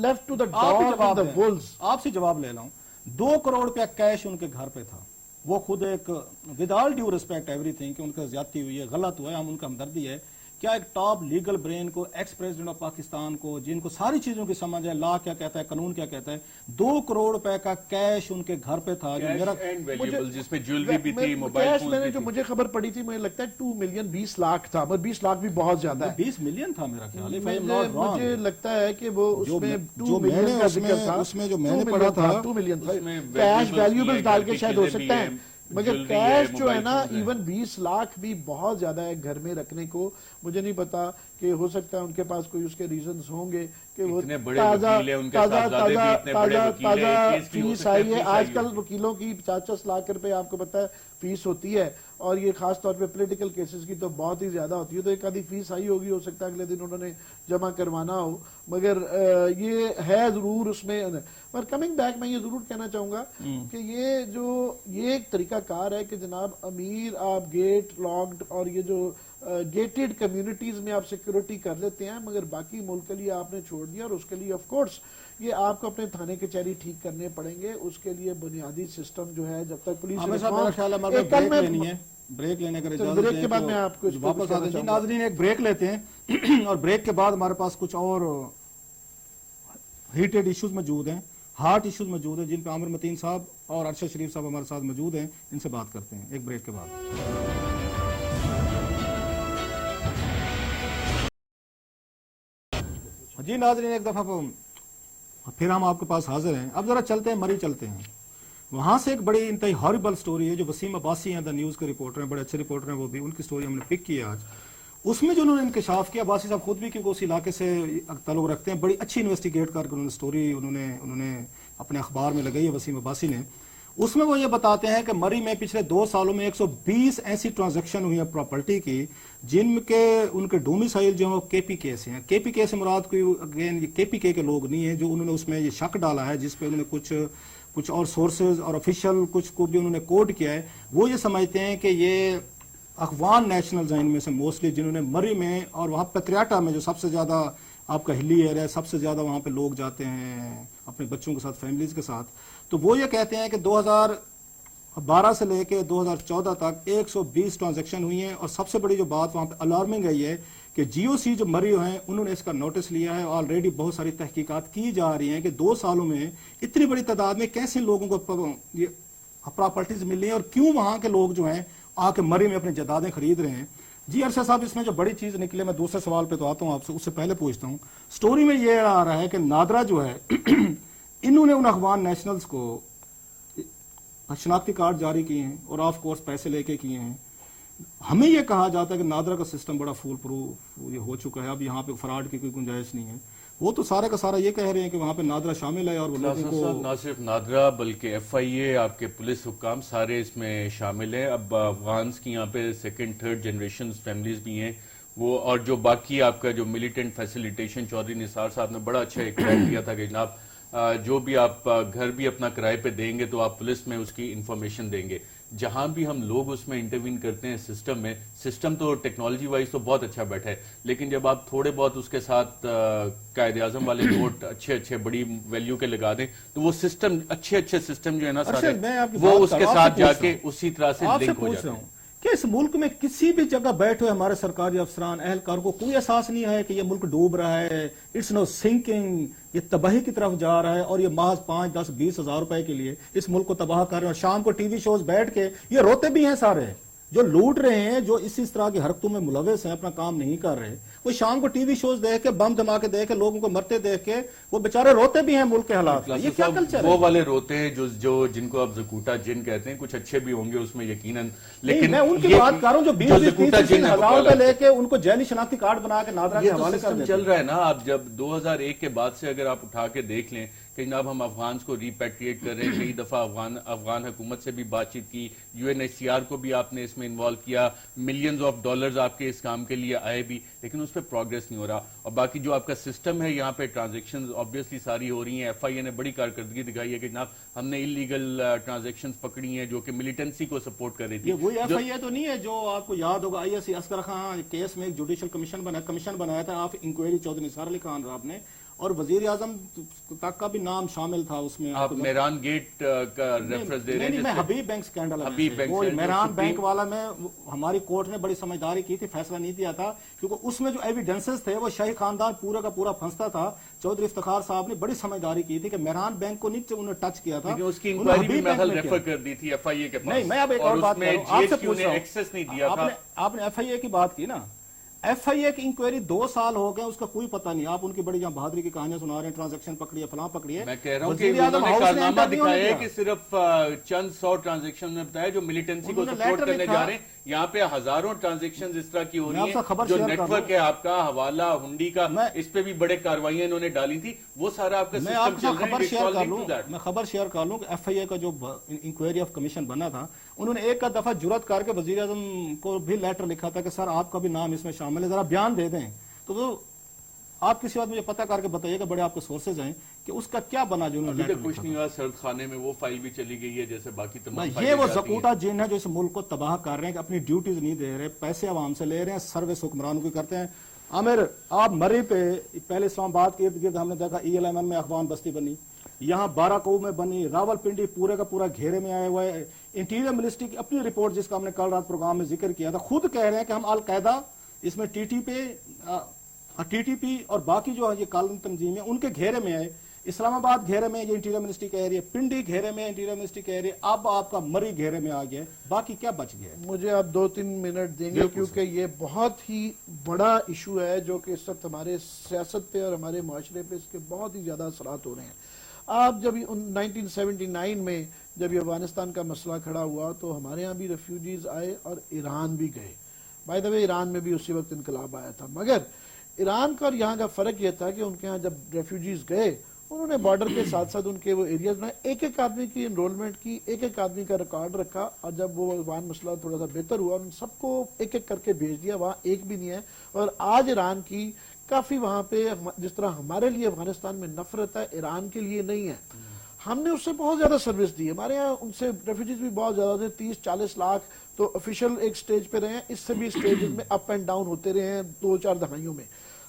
लेफ्ट टू द आप ही डॉग जवाब द दें। वुल्व्स। आपसे जवाब ले लाऊं, 2 करोड़ रुपया कैश उनके घर पे था, वो खुद एक with all due respect everything कि उनका ज्यादती हुई है, गलत हुआ है, हम उनका हमदर्दी है। क्या एक टॉप लीगल ब्रेन को, एक्स प्रेसिडेंट ऑफ पाकिस्तान को, जिनको सारी चीजों की समझ है, लॉ क्या कहता है, कानून क्या कहता है, 2 करोड़ रुपए का कैश उनके घर पे था, जो मेरा जिसमें ज्वेलरी भी थी, मोबाइल कैश फोन मैंने भी जो थी। मुझे खबर पड़ी थी, मुझे लगता है 2 मिलियन 20 लाख था, पर 20 लाख भी बहुत ज्यादा है। 20 मिलियन था मेरा ख्याल है, if I am not wrong। मुझे लगता है कि वो जो उसमें मैं- 2 जो मिलियन मैंने का उसमें- जिक्र था, उसमें जो 2 मैंने मिलियन पढ़ा था, 2 मिलियन था, उसमें कैश valuables वैल्यूएबल्स भी डाल है, के घर शायद की हो चीजें सकता भी है, हैं, मगर ज्वेलरी कैश है, जो है ना, मोबाइल फोन है। इवन 20 लाख भी बहुत ज्यादा है घर में रखने को। मुझे नहीं पता कि हो सकता है उनके पास कोई उसके रीजंस होंगे کہ وہ اتنے بڑے وکیل ہیں، ان کے صاحبزادے بھی اتنے بڑے وکیل ہیں، کیس نہیں ہو فیس سکتا، آئی ہے. فیس آج آئی کل ہوگی. وکیلوں کی 50 لاکھ روپے آپ کو پتا ہے فیس ہوتی ہے، اور یہ خاص طور پہ پولیٹیکل کیسز کی تو بہت ہی زیادہ ہوتی ہے. تو ایک آدھی فیس آئی ہوگی، ہو سکتا ہے اگلے دن انہوں نے جمع کروانا ہو، مگر یہ ہے ضرور اس میں. پر کمنگ بیک میں یہ ضرور کہنا چاہوں گا کہ یہ ایک طریقہ کار ہے کہ جناب امیر آپ گیٹ لاکڈ اور یہ جو گیٹڈ کمیونٹیز میں آپ سیکورٹی کر لیتے ہیں، مگر باقی ملک کے لیے آپ نے چھوڑ دیا. اور اس کے لیے آف کورس یہ آپ کو اپنے تھانے کچہری ٹھیک کرنے پڑیں گے. اس کے لیے بنیادی سسٹم جو ہے جب تک پولیس بریک لینے کا بریک کے بعد میں آپ کو واپس آتے ہیں. جی ناظرین ایک بریک لیتے ہیں اور بریک کے بعد ہمارے پاس کچھ اور ہیٹڈ ایشوز موجود ہیں، ہارٹ ایشوز موجود ہیں، جن پہ عامر متین صاحب اور ارشد شریف صاحب ہمارے ساتھ موجود ہیں. ان سے بات کرتے ہیں ایک بریک کے بعد. جی ناظرین ایک دفعہ پھر ہم آپ کے پاس حاضر ہیں. اب ذرا چلتے ہیں مری چلتے ہیں. وہاں سے ایک بڑی انتہائی ہاربل سٹوری ہے جو وسیم عباسی ہیں دا نیوز کے رپورٹر ہیں، بڑے اچھے رپورٹر ہیں وہ بھی، ان کی سٹوری ہم نے پک کی ہے آج. اس میں جو انہوں نے انکشاف کیا، عباسی صاحب خود بھی کیونکہ اس علاقے سے تعلق رکھتے ہیں، بڑی اچھی انویسٹیگیٹ کر کے انہوں نے سٹوری انہوں نے اپنے اخبار میں لگائی ہے وسیم عباسی نے. اس میں وہ یہ بتاتے ہیں کہ مری میں پچھلے 2 سالوں میں 120 ایسی ٹرانزیکشن ہوئی ہیں پراپرٹی کی، جن کے ان کے ڈومیسائل جو ہیں کے پی کے سے ہیں. کے پی کے سے مراد کوئی اگین یہ کے پی کے لوگ نہیں ہیں، جو انہوں نے اس میں یہ شک ڈالا ہے، جس پہ انہوں نے کچھ اور سورسز اور آفیشیل کچھ کو بھی انہوں نے کوٹ کیا ہے. وہ یہ سمجھتے ہیں کہ یہ افغان نیشنلز ہیں ان میں سے موسٹلی، جنہوں نے مری میں اور وہاں پتریاٹا میں جو سب سے زیادہ آپ کا ہلی ایریا ہے، سب سے زیادہ وہاں پہ لوگ جاتے ہیں اپنے بچوں کے ساتھ، فیملیز کے ساتھ. تو وہ یہ کہتے ہیں کہ 2012 سے لے کے 2014 تک 120 ٹرانزیکشن ہوئی ہیں. اور سب سے بڑی جو بات وہاں پہ الارمنگ ہے یہ کہ جی او سی جو مری ہیں انہوں نے اس کا نوٹس لیا ہے. آلریڈی بہت ساری تحقیقات کی جا رہی ہیں کہ 2 سالوں میں اتنی بڑی تعداد میں کیسے لوگوں کو یہ پراپرٹیز ملی ہیں، اور کیوں وہاں کے لوگ جو ہیں آ کے مری میں اپنی جائیدادیں خرید رہے ہیں. جی ارشد صاحب اس میں جو بڑی چیز نکلے، میں دوسرے سوال پہ تو آتا ہوں آپ سے، اس سے پہلے پوچھتا ہوں. سٹوری میں یہ آ رہا ہے کہ نادرا جو ہے انہوں نے ان افغان نیشنلز کو شناختی کارڈ جاری کیے ہیں اور آف کورس پیسے لے کے کیے ہیں. ہمیں یہ کہا جاتا ہے کہ نادرا کا سسٹم بڑا فول پروف یہ ہو چکا ہے، اب یہاں پہ فراڈ کی کوئی گنجائش نہیں ہے. وہ تو سارے کا سارا یہ کہہ رہے ہیں کہ وہاں پہ نادرا شامل ہے، اور وہ لوگوں کو نہ صرف نادرا بلکہ ایف آئی اے، آپ کے پولیس حکام سارے اس میں شامل ہیں. اب افغانز کی یہاں پہ 2nd 3rd جنریشن فیملیز بھی ہیں وہ، اور جو باقی آپ کا جو ملیٹنٹ فیسیلیٹیشن چودھری نثار صاحب نے بڑا اچھا ایک ٹریک دیا تھا کہ جناب جو بھی آپ گھر بھی اپنا کرائے پہ دیں گے تو آپ پولیس میں اس کی انفارمیشن دیں گے. جہاں بھی ہم لوگ اس میں انٹروین کرتے ہیں سسٹم میں، سسٹم تو ٹیکنالوجی وائز تو بہت اچھا بیٹھا ہے، لیکن جب آپ تھوڑے بہت اس کے ساتھ قائد اعظم والے نوٹ اچھے بڑی ویلیو کے لگا دیں تو وہ سسٹم اچھے سسٹم جو ہے نا سارے وہ اس کے ساتھ جا کے اسی طرح سے لنک ہو جاتے ہیں. کہ اس ملک میں کسی بھی جگہ بیٹھے ہوئے ہمارے سرکاری افسران اہلکار کو کوئی احساس نہیں ہے کہ یہ ملک ڈوب رہا ہے، اٹس نو سنکنگ، یہ تباہی کی طرف جا رہا ہے، اور یہ محض 5 10 20 ہزار روپے کے لیے اس ملک کو تباہ کر رہے ہیں. اور شام کو ٹی وی شوز بیٹھ کے یہ روتے بھی ہیں سارے جو لوٹ رہے ہیں، جو اس طرح کی حرکتوں میں ملوث ہیں، اپنا کام نہیں کر رہے. وہ شام کو ٹی وی شوز دیکھ کے، بم دھماکے دیکھ کے، لوگوں کو مرتے دیکھ کے وہ بیچارے روتے بھی ہیں ملک کے حالات. یہ کیا کلچر ہے؟ وہ والے روتے ہیں جو جن کو آپ زکوٹا جن کہتے ہیں، کچھ اچھے بھی ہوں گے اس میں یقیناً، لیکن میں ان کی بات کر رہا ہوں جو 20 ہزار روپے لے کے ان کو جیلی شناختی کارڈ بنا کے نادرا کے حوالے کر چل رہا ہے نا. آپ جب 2001 کے بعد سے اگر آپ اٹھا کے دیکھ لیں کہ جناب ہم افغانز کو ریپیٹریٹ کر رہے ہیں، کئی دفعہ افغان حکومت سے بھی بات چیت کی، U N H C R کو بھی آپ نے اس میں انوالو کیا، ملینز آف ڈالرز آپ کے اس کام کے لیے آئے بھی، لیکن اس پہ پروگریس نہیں ہو رہا. اور باقی جو آپ کا سسٹم ہے یہاں پہ ٹرانزیکشنز آبویسلی ساری ہو رہی ہیں. ایف آئی اے نے بڑی کارکردگی دکھائی ہے کہ جناب ہم نے انلیگل ٹرانزیکشنز پکڑی ہیں جو کہ ملیٹنسی کو سپورٹ کر رہی تھی. وہی ایف آئی اے تو نہیں ہے جو آپ کو یاد ہوگا I S C Asghar Khan case میں ایک جوڈیشل کمیشن بنایا تھا آف انکوائری چودھری نثار علی خان صاحب نے، اور وزیر اعظم تک کا بھی نام شامل تھا اس میں. آپ میران گیٹ کا ریفرنس دے رہے ہیں؟ میں حبیب بینک سکینڈل، وہ میران بینک والا میں ہماری کورٹ نے بڑی سمجھداری کی تھی، فیصلہ نہیں دیا تھا کیونکہ اس میں جو ایویڈنسز تھے وہ شاہی خاندان پورا کا پورا پھنستا تھا. چودھری افتخار صاحب نے بڑی سمجھداری کی تھی کہ میران بینک کو نہیں انہوں نے ٹچ کیا تھا، اس کی انکوائری بھی محل ریفر کر دی تھی ایف آئی اے کے پاس. نہیں میں اب ایک اور بات آپ سے پوچھ رہا ہوں، آپ نے ایف آئی اے کی بات کی نا، FIA की इंक्वायरी 2 साल हो गए, उसका कोई पता नहीं। आप उनकी बड़ी यहाँ बहादुरी की कहानियां सुना रहे हैं, ट्रांजैक्शन पकड़ी है, फलां पकड़ी है। मैं कह रहा हूँ कि वज़ीर आज़म उन्होंने हाउस ने कारनामा इंटरव्यू नहीं दिखाया है किया। कि सिर्फ चंद 100 ट्रांजैक्शन में बताया जो मिलिटेंसी को उन्होंने सपोर्ट लेटर करने लिखा। जा रहे हैं। यहाँ पे हजारों ट्रांजैक्शन इस तरह की हो मैं रही आपसे खबर है, जो शेयर कर नेटवर्क दूं। है आपका, हवाला, हुंडी का, इस पे भी बड़े कार्रवाइयां इन्होंने डाली थी। वो सारा आपका मैं सिस्टम आपके चल साथ रहा है। खबर It's शेयर all कर linked लूं, to that. मैं खबर शेयर कर लूं कि FIA का जो इंक्वायरी ऑफ कमीशन बना था, उन्होंने एक का दफा जुरत करके वजीर आजम को भी लेटर लिखा था कि सर आपका भी नाम इसमें शामिल है, जरा बयान दे दें। तो वो आप किसी बात मुझे पता करके बताइएगा, बड़े आपके सोर्सेज हैं कि उसका क्या बना जो उन्होंने अभी लेटर तक कुछ लिखा नहीं था। हुआ। सर्द खाने में वो फाइल भी चली गई है जैसे बाकी तमाम ये फाइलें वो जाती हैं। जकूटा जिन है जो इस मुल्क को तबाह कर रहे हैं कि अपनी ड्यूटीज नहीं दे रहे, पैसे आवाम से ले रहे हैं, सर्विस हुक्मरानों की करते हैं। आमिर, आप मरी पे पहले इस्लामाबाद के इर्द गिर्द हमने देखा ELMN में अखबान बस्ती बनी, यहाँ बाराकऊ में बनी, रावलपिंडी पूरे का पूरा घेरे में आया हुआ है। इंटीरियर मिनिस्ट्री की अपनी रिपोर्ट, जिसका हमने कल रात प्रोग्राम में जिक्र किया था, खुद कह रहे हैं कि हम अलकायदा इसमें TTP और बाकी जो है ये कानून तंजीम है उनके घेरे में आए। इस्लामाबाद घेरे में ये इंटीरियर मिनिस्ट्री कह रही है, पिंडी घेरे में इंटीरियर मिनिस्ट्री कह रही है, अब आपका मरी घेरे में आ गया है। बाकी क्या बच गया है? मुझे आप 2-3 मिनट देंगे क्योंकि ये बहुत ही बड़ा इशू है जो कि इस वक्त हमारे सियासत पे और हमारे माशरे पे इसके बहुत ही ज्यादा असरात हो रहे हैं। आप जब 1979 में जब ये अफगानिस्तान का मसला खड़ा हुआ तो हमारे यहाँ भी रेफ्यूजीज आए और ईरान भी गए। बाय द वे ईरान में भी उसी वक्त इनकलाब आया था, मगर ईरान का और यहाँ का फर्क यह था कि उनके यहाँ जब रेफ्यूजीज गए उन्होंने बॉर्डर के साथ साथ उनके वो एरियाज बनाए, एक एक आदमी की एनरोलमेंट की, एक एक आदमी का रिकॉर्ड रखा, और जब वो अफगान मसला थोड़ा सा बेहतर हुआ उन सबको एक एक करके भेज दिया। वहाँ एक भी नहीं है। और आज ईरान की काफी वहाँ पे जिस तरह हमारे लिए अफगानिस्तान में नफरत है, ईरान के लिए नहीं है। हमने उससे बहुत ज्यादा सर्विस दी। हमारे यहाँ उनसे रेफ्यूजीज भी बहुत ज्यादा थे, 30-40 लाख तो ऑफिशियल एक स्टेज पे रहे हैं, इससे भी स्टेज में अप एंड डाउन होते रहे हैं 2-4 दहाइयों में।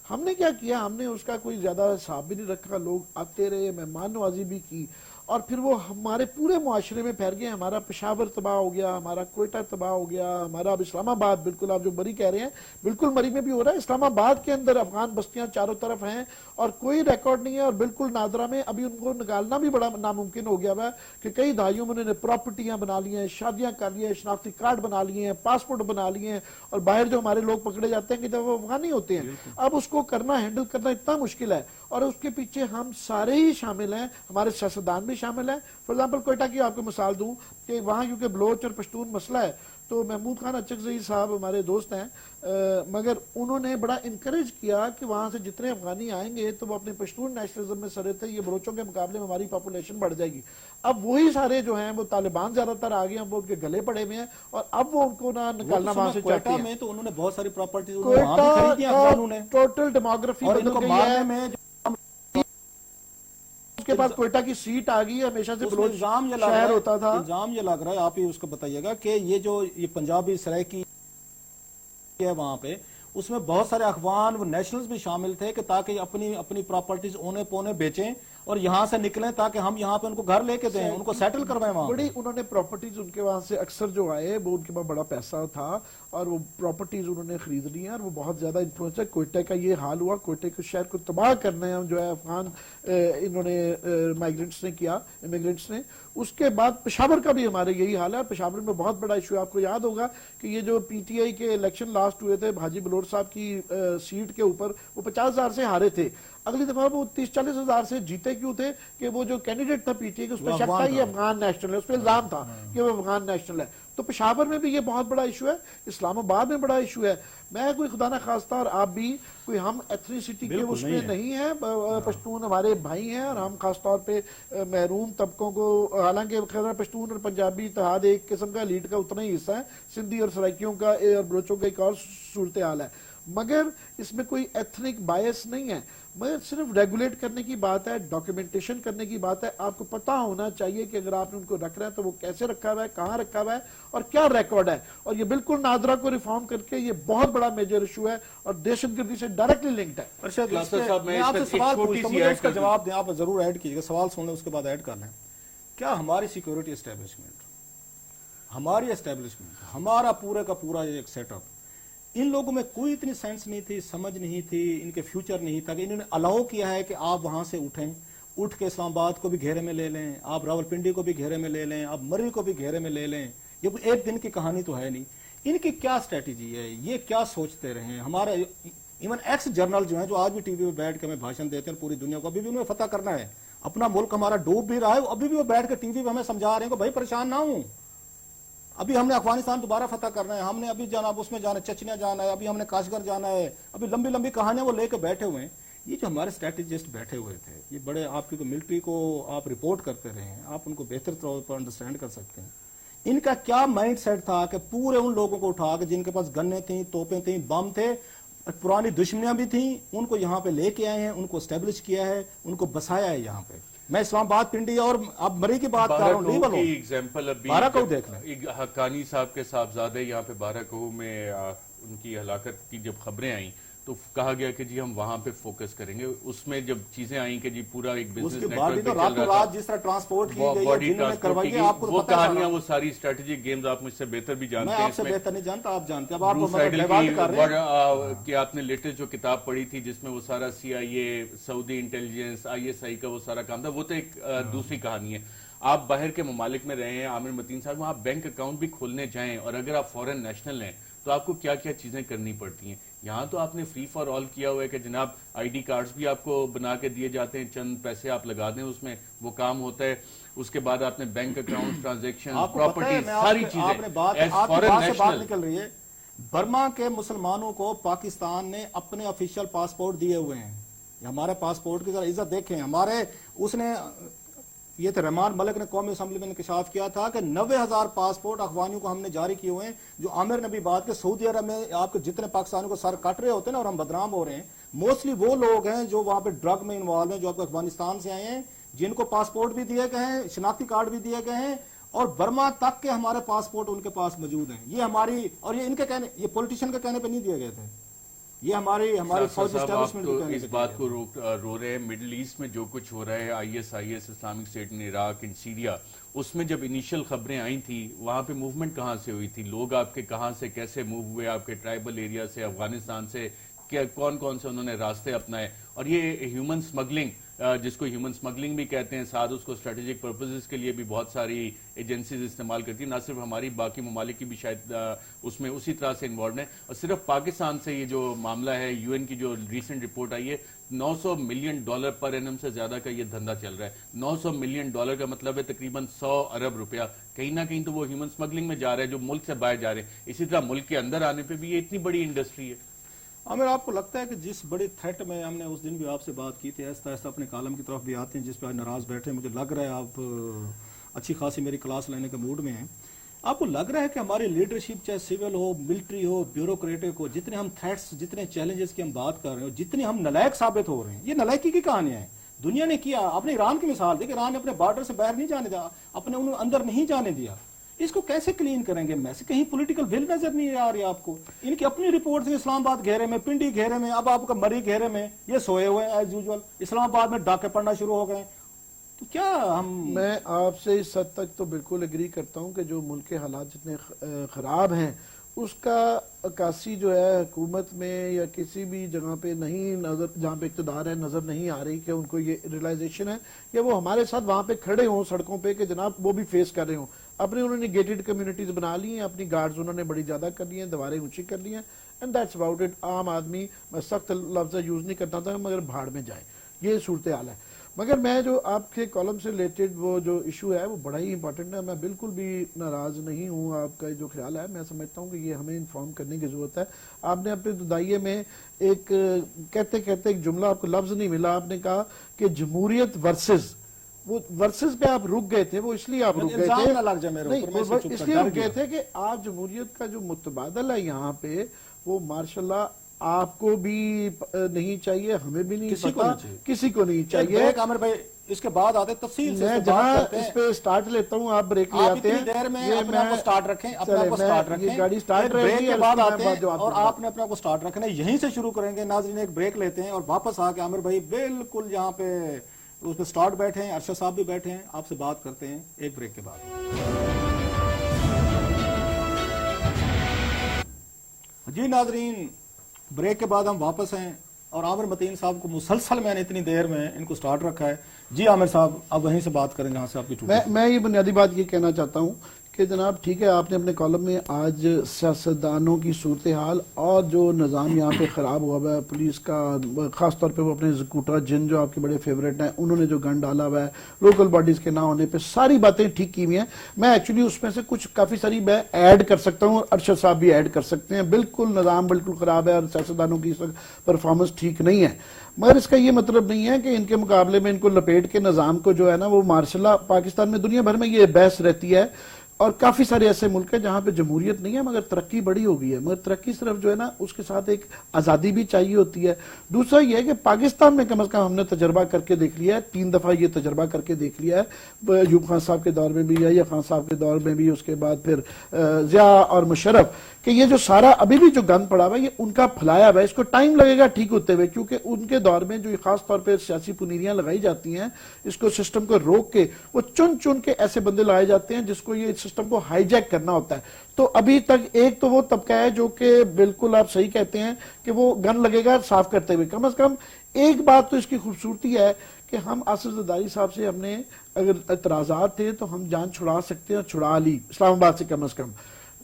हमने क्या किया, हमने उसका कोई ज्यादा हिसाब भी नहीं रखा, लोग आते रहे, मेहमान नवाजी भी की, और फिर वो हमारे पूरे मुआशरे में फैल गए। हमारा पेशावर तबाह हो गया, हमारा कोयटा तबाह हो गया, हमारा अब इस्लामाबाद, बिल्कुल आप जो मरी कह रहे हैं बिल्कुल मरी में भी हो रहा है। इस्लामाबाद के अंदर अफगान बस्तियां चारों तरफ हैं और कोई रिकॉर्ड नहीं है, और बिल्कुल नादरा में अभी उनको निकालना भी बड़ा नामुमकिन हो गया है कि कई दहाइयों में उन्होंने प्रॉपर्टियां बना ली हैं, शादियां कर ली हैं, शनाख्ती कार्ड बना लिए हैं, पासपोर्ट बना लिए हैं, और बाहर जो हमारे लोग पकड़े जाते हैं कि जब वो अफगानी होते हैं, अब उसको करना, हैंडल करना इतना मुश्किल है। और उसके पीछे हम सारे ही शामिल हैं, हमारे सियासतदान भी शामिल हैं। फॉर एग्जाम्पल कोयटा की आपको मिसाल दूं कि वहां क्योंकि बलोच और पश्तून मसला है, तो महमूद खान अचकज़ई साहब हमारे दोस्त हैं, मगर उन्होंने बड़ा इनकरेज किया कि वहां से जितने अफगानी आएंगे तो वो अपने पश्तून नेशनलिज्म में सरे थे, ये बलोचों के मुकाबले में हमारी पॉपुलेशन बढ़ जाएगी। अब वही सारे जो हैं वो तालिबान ज्यादातर आ गए हैं, वो उनके गले पड़े हुए हैं, और अब वो उनको ना निकालना वहां से चाहते हैं। में तो उन्होंने बहुत सारी प्रॉपर्टीज कोयटा टोटल डेमोग्राफी और बदल इनको गई मारने है। में उसके बाद कोयटा की सीट आ गई, हमेशा से बलोच इल्जाम ये लग रहा शहर है, होता था। इल्जाम ये लग रहा है, आप ही उसको बताइएगा कि ये जो ये पंजाबी सरायकी है वहां पे, उसमें बहुत सारे अफगान वो नेशनल्स भी शामिल थे कि ताकि अपनी अपनी प्रॉपर्टीज ओने पोने बेचें और यहां से निकलें ताकि हम यहां पे उनको घर लेके दें, उनको सेटल करवाएं वहां। बड़ी उन्होंने प्रॉपर्टीज उनके वहां से अक्सर जो आए वो उनके पास बड़ा पैसा था और वो प्रॉपर्टीज उन्होंने खरीद ली हैं, और वो बहुत ज्यादा इन्फ्लुएंस है। कोयटा का ये हाल हुआ, कोयटे के शहर को तबाह करने हम जो है अफगान इन्होंने माइग्रेंट्स ने किया, इमिग्रेंट्स ने। उसके बाद पेशावर का भी हमारे यही हाल है। पेशावर में बहुत बड़ा इशू, आपको याद होगा कि ये जो PTI के इलेक्शन लास्ट हुए थे हाजी बलोच साहब की सीट के ऊपर, वो 50,000 से हारे थे। अगली दफा वो 30-40 हजार से जीते क्यों थे कि वो जो कैंडिडेट था PTI के, उस पर शक था ये अफगान नेशनल है, उस पर इल्जाम था कि वो अफगान नेशनल है। तो पेशावर में भी ये बहुत बड़ा इशू है, इस्लामाबाद में बड़ा इशू है। मैं कोई खुदा ना खास्ता, और आप भी कोई, हम एथनिसिटी के उसमें नहीं है, पश्तून हमारे भाई हैं, और हम खासतौर पे महरूम तबकों को, हालांकि पश्तून और पंजाबी इत्तेहाद एक किस्म का लीड का उतना ही हिस्सा है, सिंधी और सराइकियों का और बलोचों का एक और सूरत हाल है, मगर इसमें कोई एथनिक बायस नहीं है, मगर सिर्फ रेगुलेट करने की बात है, डॉक्यूमेंटेशन करने की बात है। आपको पता होना चाहिए कि अगर आपने उनको रख रहा है तो वो कैसे रखा हुआ है, कहाँ रखा हुआ है, और क्या रिकॉर्ड है। और ये बिल्कुल नादरा को रिफॉर्म करके ये बहुत बड़ा मेजर इशू है और दहशतगर्दी से डायरेक्टली लिंक्ड है। मैं आपसे सवाल पूछता हूं, मुझे उसका जवाब दें, आप जरूर ऐड कीजिएगा, सवाल सुन लें उसके बाद ऐड कर लें। क्या हमारी सिक्योरिटी एस्टेब्लिशमेंट, हमारी एस्टेब्लिशमेंट, हमारा पूरे का पूरा एक सेटअप, इन लोगों में कोई इतनी सेंस नहीं थी, समझ नहीं थी, इनके फ्यूचर नहीं था कि इन्होंने अलाउ किया है कि आप वहां से उठें, उठ के इस्लामाबाद को भी घेरे में ले लें, आप रावलपिंडी को भी घेरे में ले लें, आप मरी को भी घेरे में ले लें। ये एक दिन की कहानी तो है नहीं। इनकी क्या स्ट्रेटेजी है, ये क्या सोचते रहे हैं? हमारे इवन एक्स जर्नल जो हैं, जो आज भी टीवी पे बैठ के हमें भाषण देते हैं पूरी दुनिया को, अभी भी उन्हें फतह करना है, अपना मुल्क हमारा डूब भी रहा है, अभी भी वो बैठ के टीवी पे हमें समझा रहे हैं कि भाई परेशान ना हूं, अभी हमने अफगानिस्तान दोबारा फतह करना है, हमने अभी जाना, उसमें जाना, चचनिया जाना है, अभी हमने काशगर जाना है, अभी लंबी लंबी कहानियां वो लेके बैठे हुए हैं। ये जो हमारे स्ट्रेटेजिस्ट बैठे हुए थे, ये बड़े, आपकी तो मिलिट्री को आप रिपोर्ट करते रहे हैं, आप उनको बेहतर तौर पर अंडरस्टैंड कर सकते हैं। इनका क्या माइंड सेट था कि पूरे उन लोगों को उठा के जिनके पास गन्ने थी, तोपें थी, बम थे, पुरानी दुश्मनियां भी थी, उनको यहाँ पे लेके आए हैं, उनको स्टेब्लिश किया है, उनको बसाया है यहाँ पे। मैं इस्लामाबाद, पिंडी और अब मरी की बात कर रहा हूँ, लीवल हो एग्जाम्पल अभी बाराकहू देख लें। हक्कानी साहब के साहबजादे यहाँ पे बाराकहू में उनकी हलाकत की जब खबरें आई तो कहा गया कि जी हम वहां पे फोकस करेंगे। उसमें जब चीजें आई कि जी पूरा एक बिजनेस उसके बाद भी नेटवर्क तो पे चल रातों रहा रात था, जिस तरह ट्रांसपोर्ट की गई है, बॉडी जिन्होंने करवाई है, आपको तो वो पता है कहानियां, सारा। वो सारी स्ट्रेटेजी गेम्स आप मुझसे बेहतर भी जानते मैं हैं। आपसे इसमें बेहतर नहीं जानता, आप जानते हैं। अब आपको ब्रूस मतलब आइडल डिवाइड कर रहे हैं। कि आपने लेटेस्ट जो किताब पढ़ी थी जिसमें वो सारा CIA, सऊदी इंटेलिजेंस, ISI का वो सारा काम था, वो तो एक दूसरी कहानी है। आप बाहर के ममालिक में रहे हैं आमिर मतीन साहब, वहां बैंक अकाउंट भी खोलने जाएं और अगर आप फॉरेन नेशनल हैं तो आपको क्या क्या चीजें करनी पड़ती हैं। यहाँ तो आपने फ्री फॉर ऑल किया हुआ है कि जनाब ID कार्ड्स भी आपको बना के दिए जाते हैं, चंद पैसे आप लगा दें उसमें वो काम होता है। उसके बाद आपने बैंक अकाउंट, ट्रांजेक्शन, प्रॉपर्टी, सारी चीजें आपने बात, एज आपकी फॉरेन बात से बात नेशनल। निकल रही है। बर्मा के मुसलमानों को पाकिस्तान ने अपने ऑफिशियल पासपोर्ट दिए हुए हैं। हमारे पासपोर्ट की जरा इज्जत देखें। हमारे उसने, ये थे रहमान मलिक ने कौमी असम्बली में इंकशाफ किया था कि 90,000 पासपोर्ट अफगानियों को हमने जारी किए हुए हैं। जो आमिर ने भी बात की, सऊदी अरब में आपके जितने पाकिस्तानियों को सर काट रहे होते हैं ना और हम बदनाम हो रहे हैं, मोस्टली वो लोग हैं जो वहां पे ड्रग में इन्वॉल्व हैं, जो आपको अफगानिस्तान से आए हैं, जिनको पासपोर्ट भी दिए गए हैं, शिनाख्ती कार्ड भी दिए गए हैं, और बर्मा तक के हमारे पासपोर्ट उनके पास मौजूद हैं। ये हमारी, और ये इनके कहने, ये पॉलिटिशियन के कहने पर नहीं दिए गए थे, ये हमारी फौज एस्टैब्लिशमेंट को कहने इस पे बात दिए को रो रहे हैं। मिडिल ईस्ट में जो कुछ हो रहा है, ISIS, Islamic state in Iraq, in Syria, उसमें जब इनिशियल खबरें आई थी वहां पे मूवमेंट कहां से हुई थी? लोग आपके कहां से कैसे मूव हुए? आपके ट्राइबल एरिया से, अफगानिस्तान से, क्या कौन कौन से उन्होंने रास्ते अपनाए? और ये ह्यूमन स्मगलिंग, जिसको ह्यूमन स्मगलिंग भी कहते हैं, साथ उसको स्ट्रेटेजिक पर्पसेस के लिए भी बहुत सारी एजेंसीज इस्तेमाल करती है, ना सिर्फ हमारी, बाकी ममालिक की भी शायद उसमें उसी तरह से इन्वॉल्व है। और सिर्फ पाकिस्तान से ये जो मामला है, UN की जो रिसेंट रिपोर्ट आई है, $900 मिलियन पर एनम से ज्यादा का ये धंधा चल रहा है। $900 मिलियन का मतलब है तकरीबन 100 अरब रुपया। कहीं ना कहीं तो वो ह्यूमन स्मगलिंग में जा रहा है, जो मुल्क से बाहर जा रहे हैं। इसी तरह मुल्क के अंदर आने पे भी ये इतनी बड़ी इंडस्ट्री है। आमिर, आपको लगता है कि जिस बड़े थ्रेट में, हमने उस दिन भी आपसे बात की थी, ऐसा ऐसा अपने कालम की तरफ भी आते हैं जिस पर आज नाराज बैठे हैं, मुझे लग रहा है आप अच्छी खासी मेरी क्लास लेने के मूड में हैं। आपको लग रहा है कि हमारी लीडरशिप, चाहे सिविल हो, मिलिट्री हो, ब्यूरोक्रेटिक हो, जितने हम थ्रेट्स, जितने चैलेंजेस की हम बात कर रहे हो, जितने हम नलायक साबित हो रहे हैं, ये नलायकी की कहानियां हैं। दुनिया ने किया, अपने ईरान की मिसाल दी, ईरान ने अपने बॉर्डर से बाहर नहीं जाने दिया, अपने उन्हें अंदर नहीं जाने दिया। इसको कैसे क्लीन करेंगे? मैसे कहीं पॉलिटिकल विल नजर नहीं आ रही आपको। इनकी अपनी रिपोर्ट थी, इस्लामाबाद घेरे में, पिंडी घेरे में, अब आपका मरी घेरे में, ये सोए हुए हैं एज यूजुअल। इस्लामाबाद में डाके पड़ना शुरू हो गए। तो क्या मैं आपसे इस हद तक तो बिल्कुल एग्री करता हूं कि जो मुल्क के हालात जितने खराब हैं, उसका अक्कासी जो है हुकूमत में या किसी भी जगह पे नहीं नजर, जहाँ पे इक़्तिदार है, नजर नहीं आ रही कि उनको ये रियलाइजेशन है, या वो हमारे साथ वहां पे खड़े हों सड़कों पे कि जनाब वो भी फेस कर रहे हों। अपनी उन्होंने गेटेड कम्युनिटीज बना ली हैं, अपनी गार्ड्स उन्होंने बड़ी ज्यादा कर ली हैं, दीवारें ऊंची कर ली हैं, एंड दैट्स अबाउट इट। आम आदमी, मैं सख्त लफ्ज यूज नहीं करता था, मगर भाड़ में जाए, ये सूरत हाल है। मगर मैं जो आपके कॉलम से रिलेटेड वो जो इशू है वो बड़ा ही इंपॉर्टेंट है। मैं बिल्कुल भी नाराज नहीं हूँ, आपका जो ख्याल है मैं समझता हूँ कि ये हमें इन्फॉर्म करने की जरूरत है। आपने अपने दुदाइये में एक कहते कहते एक जुमला, आपको लफ्ज नहीं मिला, आपने कहा कि जमहूरियत वर्सेस, वो वर्सेस पे आप रुक गए थे, वो इसलिए आप रुक गए थे, नहीं इसलिए रुक गए थे कि आप जमहूरियत का जो मुतबादल है यहाँ पे, वो मार्शाल्लाह आपको भी नहीं चाहिए, हमें भी नहीं, किसी को नहीं चाहिए। आमिर भाई, इसके बाद आते तफसील से मैं जहाँ इस पे स्टार्ट लेता हूँ, आप ब्रेक ले आते हैं। देर में अपने आप को स्टार्ट रखें, अपने आप को स्टार्ट रखें, गाड़ी स्टार्ट ब्रेक के बाद आते हैं और आपने अपने आप को स्टार्ट रखना है। यहीं से शुरू करेंगे नाज़रीन, एक ब्रेक लेते हैं और वापस आके आमिर भाई बिल्कुल यहाँ पे उस पर स्टार्ट बैठे हैं, अरशद साहब भी बैठे हैं, आपसे बात करते हैं एक ब्रेक के बाद। जी नाजरीन, ब्रेक के बाद हम वापस हैं और आमिर मतीन साहब को मुसलसल मैंने इतनी देर में इनको स्टार्ट रखा है। जी आमिर साहब, अब वहीं से बात करें जहां से आपकी मैं ये बुनियादी बात ये कहना चाहता हूं کہ جناب ٹھیک ہے آپ نے اپنے کالم میں آج سیاستدانوں کی صورتحال اور جو نظام یہاں پہ خراب ہوا ہوا ہے پولیس کا، خاص طور پہ وہ اپنے زکوٹا جن جو آپ کے بڑے فیورٹ ہیں انہوں نے جو گن ڈالا ہوا ہے، لوکل باڈیز کے نہ ہونے پہ، ساری باتیں ٹھیک کی ہوئی ہیں. میں ایکچولی اس میں سے کچھ کافی ساری میں ایڈ کر سکتا ہوں اور ارشد صاحب بھی ایڈ کر سکتے ہیں. بالکل نظام بالکل خراب ہے اور سیاستدانوں کی اس وقت پرفارمنس ٹھیک نہیں ہے، مگر اس کا یہ مطلب نہیں ہے کہ ان کے مقابلے میں ان کو لپیٹ کے نظام کو جو ہے نا وہ مارشل لا پاکستان میں دنیا بھر میں یہ بحث رہتی ہے اور کافی سارے ایسے ملک ہیں جہاں پہ جمہوریت نہیں ہے مگر ترقی بڑی ہو گئی ہے. مگر ترقی صرف جو ہے نا اس کے ساتھ ایک آزادی بھی چاہیے ہوتی ہے. دوسرا یہ ہے کہ پاکستان میں کم از کم ہم نے تجربہ کر کے دیکھ لیا ہے، 3 دفعہ یہ تجربہ کر کے دیکھ لیا ہے، ایوب خان صاحب کے دور میں بھی، یا خان صاحب کے دور میں بھی، اس کے بعد پھر ضیاء اور مشرف، کہ یہ جو سارا ابھی بھی جو گند پڑا ہوا ہے یہ ان کا پھیلایا ہوا ہے. اس کو ٹائم لگے گا ٹھیک ہوتے ہوئے، کیونکہ ان کے دور میں جو خاص طور پہ سیاسی پنیریاں لگائی جاتی ہیں اس کو سسٹم کو روک کے وہ چن چن کے ایسے بندے لائے جاتے ہیں جس کو یہ سسٹم کو ہائی جیک کرنا ہوتا ہے. تو ابھی تک ایک تو وہ طبقہ ہے جو کہ بالکل آپ صحیح کہتے ہیں کہ وہ گن لگے گا صاف کرتے ہوئے. کم از کم ایک بات تو اس کی خوبصورتی ہے کہ ہم آصف زرداری صاحب سے ہم نے اگر اعتراضات تھے تو ہم جان چھڑا سکتے ہیں اور چھڑا لی اسلام آباد سے. کم از کم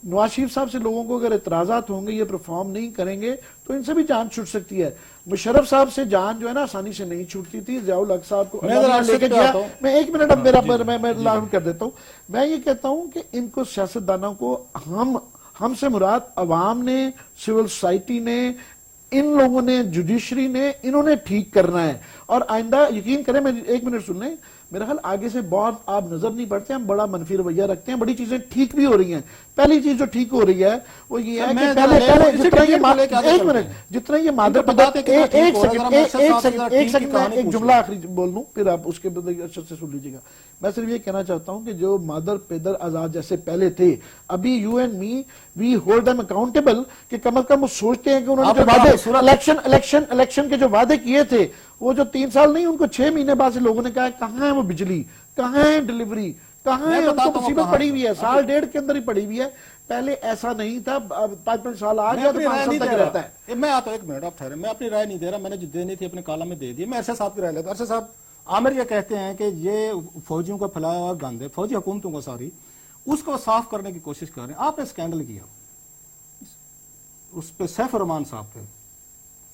نواز شریف صاحب سے لوگوں کو اگر اعتراضات ہوں گے یہ پرفارم نہیں کریں گے تو ان سے بھی جان چھوٹ سکتی ہے. مشرف صاحب سے جان جو ہے نا آسانی سے نہیں چھوٹتی تھی. ضیاء الحق صاحب کو لے کے گیا. میں ایک منٹ اب میں لاہور کر دیتا ہوں. میں یہ کہتا ہوں کہ ان کو سیاستدانوں کو ہم سے مراد عوام نے، سول سوسائٹی نے، ان لوگوں نے، جوڈیشری نے، انہوں نے ٹھیک کرنا ہے. اور آئندہ یقین کریں، میں ایک منٹ سن لیں، میرا خیال آگے سے بہت آپ نظر نہیں پڑتے، ہم بڑا منفی رویہ رکھتے ہیں، بڑی چیزیں ٹھیک بھی ہو رہی ہیں. پہلی چیز جو ٹھیک ہو رہی ہے وہ یہ ہے کہ پہلے جتنا یہ مادر ایک سیکنڈ میں ایک جملہ آخری بول لوں پھر آپ اس کے بدلے اچھے سے سن لیجیے گا. میں صرف یہ کہنا چاہتا ہوں کہ جو مادر پیدر آزاد جیسے پہلے تھے، ابھی you and me we hold them accountable, کہ کم از کم وہ سوچتے ہیں کہ انہوں نے جو وعدے الیکشن کے جو وعدے کیے تھے وہ جو 3 سال نہیں ان کو 6 مہینے بعد سے لوگوں نے کہا کہاں ہے وہ بجلی، کہاں ہے ڈیلیوری، کہاں ہے، ان کو مصیبت پڑی ہوئی ہے، سال ڈیڑھ کے اندر ہی پڑی ہوئی ہے. پہلے ایسا نہیں تھا. 5 سال آ گیا تو 5 سال تک رہتا ہے. میں آتا ہوں، ایک منٹ آپ ٹھہرے، میں اپنی رائے نہیں دے رہا، میں نے جو دینی تھی اپنے کالم میں دے دی. میں ارشد صاحب کی رائے لیتا ہوں. ارشد صاحب، عامر یہ کہتے ہیں کہ یہ فوجیوں کا پھیلایا ہوا گند ہے، فوجی حکومتوں کا ساری، اس کو صاف کرنے کی کوشش کر رہے ہیں. آپ نے اسکینڈل کیا اس پہ سیف الرحمان صاحب پہ،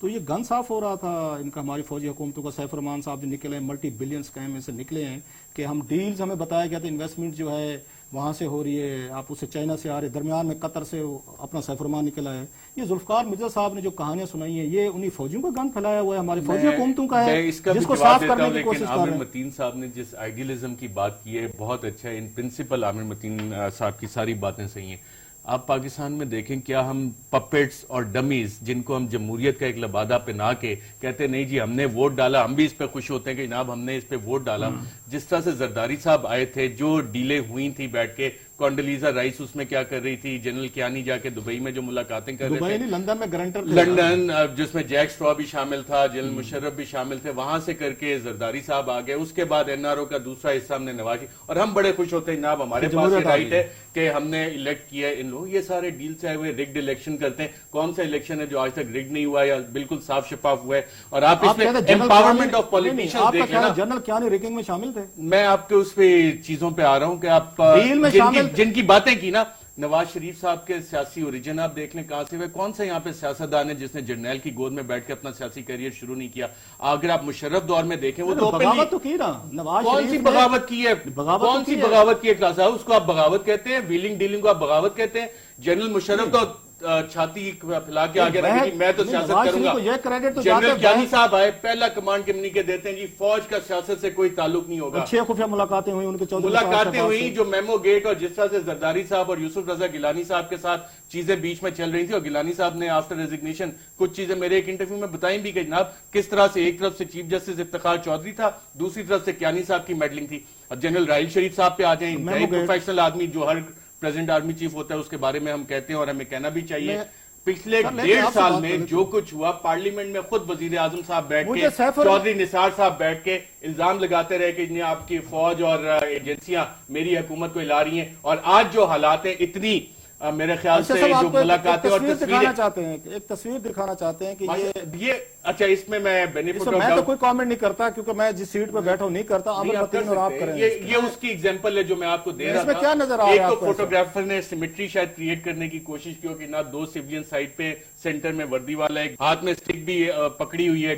تو یہ گن صاف ہو رہا تھا ان کا، ہماری فوجی حکومتوں کا. سیف الرحمان صاحب جو نکلے ہیں ملٹی بلین اسکیم میں سے نکلے ہیں کہ ہم ڈیلز، ہمیں بتایا گیا تھا انویسٹمنٹ جو ہے وہاں سے ہو رہی ہے، آپ اسے چائنا سے آ رہے، درمیان میں قطر سے اپنا سیف الرحمان نکلا ہے. یہ ذوالفقار مرزا صاحب نے جو کہانیاں سنائی ہیں یہ انہی فوجیوں کا گن پھیلایا ہوا ہے، ہماری فوجی حکومتوں کا ہے، جس کو صاف کرنے کی کوشش کر رہے ہیں. عامر متین صاحب نے جس آئیڈیلزم کی بات کی ہے بہت اچھا ہے. ان پرنسپل عامر متین صاحب کی ساری باتیں صحیح ہیں. آپ پاکستان میں دیکھیں کیا ہم پپیٹس اور ڈمیز جن کو ہم جمہوریت کا ایک لبادہ پہنا کے کہتے نہیں جی ہم نے ووٹ ڈالا، ہم بھی اس پہ خوش ہوتے ہیں کہ جناب ہم نے اس پہ ووٹ ڈالا. جس طرح سے زرداری صاحب آئے تھے، جو ڈیلیں ہوئی تھی بیٹھ کے، کونڈلیزا رائس اس میں کیا کر رہی تھی، جنرل کیانی جا کے دبئی میں جو ملاقاتیں کر رہے تھے، لندن میں گرنٹر، لندن جس میں جیک سٹرا بھی شامل تھا، جنرل مشرف بھی شامل تھے، وہاں سے کر کے زرداری صاحب آ گئے. اس کے بعد این آر او کا دوسرا حصہ ہم نے نواز، اور ہم بڑے خوش ہوتے ہیں جناب ہمارے پاس یہ رائٹ ہے کہ ہم نے الیکٹ کیا ہے ان لوگ. یہ سارے ڈیل سے آئے ہوئے رگڈ الیکشن کرتے ہیں. کون سا الیکشن ہے جو آج تک رگڈ نہیں ہوا یا بالکل صاف شفاف ہوا ہے؟ اور آپ اس میں امپاورمنٹ آف پولیٹیشن دیکھ لینا. جنرل کیانی ریگنگ میں شامل تھے. میں آپ کے اس پہ چیزوں پہ آ رہا ہوں کہ آپ جن کی باتیں کی نا، نواز شریف صاحب کے سیاسی اوریجن آپ دیکھ لیں کہاں سے ہوئے. کون سے یہاں پہ سیاستدان ہے جس نے جرنیل کی گود میں بیٹھ کے اپنا سیاسی کیریئر شروع نہیں کیا؟ اگر آپ مشرف دور میں دیکھیں وہ تو بغاوت تو کی نا، نواز کون سی بغاوت کی ہے؟ کون سی بغاوت کی ہے؟ کلاس ہاؤس کو آپ بغاوت کہتے ہیں، ویلنگ ڈیلنگ کو آپ بغاوت کہتے ہیں. جنرل مشرف تو چھاتی پھیلا کے آگے رکھے کہ میں تو سیاست کروں گا. جنرل کیانی صاحب آئے، پہلا کمانڈ کمنی کے دیتے ہیں جی فوج کا سیاست سے کوئی تعلق نہیں ہوگا. 6 خفیہ ملاقاتیں ہوئی ان کے، 14 ملاقاتیں ہوئی جو میمو گیٹ، اور جس طرح سے زرداری صاحب اور یوسف رضا گیلانی صاحب کے ساتھ چیزیں بیچ میں چل رہی تھی. اور گیلانی صاحب نے آفٹر ریزگنیشن کچھ چیزیں میرے ایک انٹرویو میں بتائیں بھی کہ جناب کس طرح سے ایک طرف سے چیف جسٹس افتخار چودھری تھا، دوسری طرف سے کیانی صاحب کی میڈلنگ تھی. اور جنرل راحیل شریف صاحب پہ آ جائیں، پروفیشنل آدمی جو ہر پریزیڈنٹ آرمی چیف ہوتا ہے اس کے بارے میں ہم کہتے ہیں اور ہمیں کہنا بھی چاہیے. پچھلے 1.5 سال میں جو کچھ ہوا، پارلیمنٹ میں خود وزیر اعظم صاحب بیٹھ کے، چودھری نثار صاحب بیٹھ کے الزام لگاتے رہے کہ آپ کی فوج اور ایجنسیاں میری حکومت کو ہلا رہی ہیں. اور آج جو حالات ہیں، اتنی میرے خیال سے جو ملاقاتیں اور دکھانا چاہتے ہیں، ایک تصویر دکھانا چاہتے ہیں کہ یہ اچھا اس میں میں بینیفٹ میں تو کوئی کامنٹ نہیں کرتا کیونکہ میں جس سیٹ پہ بیٹھا ہوں نہیں کرتا، عامر متین اور آپ کریں، یہ اس کی ایگزامپل ہے جو میں آپ کو دے رہا تھا۔ اس میں کیا نظر آ رہا ہے ایک آپ تو کو؟ فوٹوگرافر نے سیمیٹری شاید کریٹ کرنے کی کوشش کی کہ نہ دو سیولین سائڈ پہ سینٹر میں وردی والا ہے، ہاتھ میں سٹک بھی پکڑی ہوئی ہے،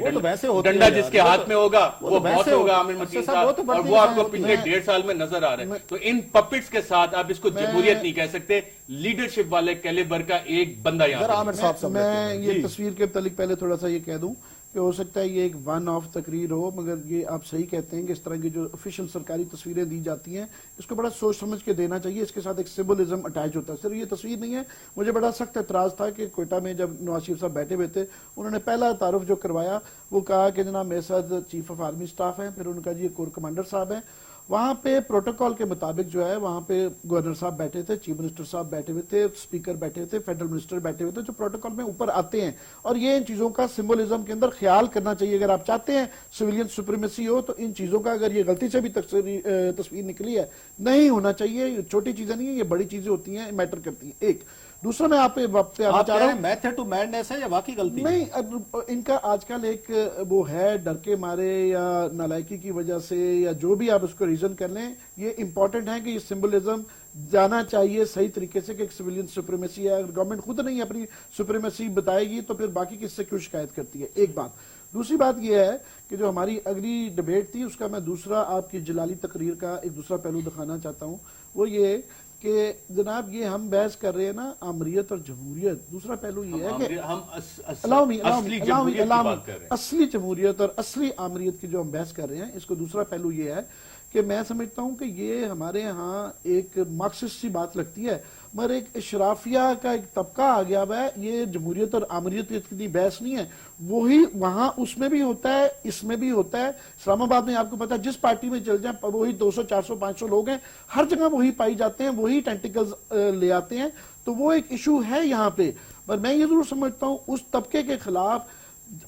ڈنڈا جس کے ہاتھ میں ہوگا وہ بہت ہوگا عامر متین صاحب، اور وہ آپ کو پچھلے 1.5 سال میں نظر آ رہے ہیں۔ تو ان پپٹس کے ساتھ آپ اس کو جمہوریت نہیں کہہ سکتے، لیڈرشپ والے کیلیبر کا ایک بندہ یہاں پہ۔ میں یہ تصویر کے متعلق پہلے تھوڑا سا یہ کہہ دوں کہ ہو سکتا ہے یہ ایک ون آف تقریر ہو، مگر یہ آپ صحیح کہتے ہیں کہ اس طرح کی جو آفیشیل سرکاری تصویریں دی جاتی ہیں اس کو بڑا سوچ سمجھ کے دینا چاہیے، اس کے ساتھ ایک سمبولزم اٹیچ ہوتا ہے۔ صرف یہ تصویر نہیں ہے، مجھے بڑا سخت اعتراض تھا کہ کوئٹہ میں جب نواز شریف صاحب بیٹھے ہوئے تھے انہوں نے پہلا تعارف جو کروایا وہ کہا کہ جناب میرے ساتھ چیف آف آرمی سٹاف ہیں، پھر ان کا جی کور کمانڈر صاحب ہیں۔ وہاں پہ پروٹوکول کے مطابق جو ہے وہاں پہ گورنر صاحب بیٹھے تھے، چیف منسٹر صاحب بیٹھے ہوئے تھے، اسپیکر بیٹھے ہوئے تھے، فیڈرل منسٹر بیٹھے ہوئے تھے، جو پروٹوکول میں اوپر آتے ہیں، اور یہ ان چیزوں کا سمبولزم کے اندر خیال کرنا چاہیے۔ اگر آپ چاہتے ہیں سویلین سپریمیسی ہو تو ان چیزوں کا اگر یہ غلطی سے بھی تصویر نکلی ہے نہیں ہونا چاہیے، یہ چھوٹی چیزیں نہیں ہیں، یہ بڑی چیزیں ہوتی ہیں، میٹر کرتی ہیں۔ ایک دوسرا میں آپ پہ آنا چاہ رہا ہوں، میتھڈ ٹو میڈنس ہے یا واقعی غلطی نہیں ان کا آج کل ایک وہ ہے ڈر کے مارے یا نالائکی کی وجہ سے یا جو بھی آپ اس کو ریزن کر لیں، یہ امپورٹنٹ ہے کہ یہ سمبولزم جانا چاہیے صحیح طریقے سے کہ ایک سویلین سپریمیسی ہے۔ اگر گورنمنٹ خود نہیں اپنی سپریمیسی بتائے گی تو پھر باقی کس سے کیوں شکایت کرتی ہے؟ ایک بات۔ دوسری بات یہ ہے کہ جو ہماری اگلی ڈیبیٹ تھی اس کا میں دوسرا آپ کی جلالی تقریر کا ایک دوسرا پہلو دکھانا چاہتا ہوں، وہ یہ کہ جناب یہ ہم بحث کر رہے ہیں نا آمریت اور جمہوریت، دوسرا پہلو یہ ہے کہ اصلی جمہوریت اور اصلی آمریت کی جو ہم بحث کر رہے ہیں، اس کو دوسرا پہلو یہ ہے کہ میں سمجھتا ہوں کہ یہ ہمارے ہاں ایک مارکسسٹ سی بات لگتی ہے، مگر ایک اشرافیہ کا ایک طبقہ آ گیا ہوا ہے۔ یہ جمہوریت اور آمریت کی اتنی بحث نہیں ہے، وہی وہاں اس میں بھی ہوتا ہے، اس میں بھی ہوتا ہے۔ اسلام آباد میں آپ کو پتا ہے جس پارٹی میں چل جائیں وہی 200 400 500 لوگ ہیں، ہر جگہ وہی پائی جاتے ہیں، وہی ٹینٹیکلز لے آتے ہیں، تو وہ ایک ایشو ہے یہاں پہ۔ پر میں یہ ضرور سمجھتا ہوں اس طبقے کے خلاف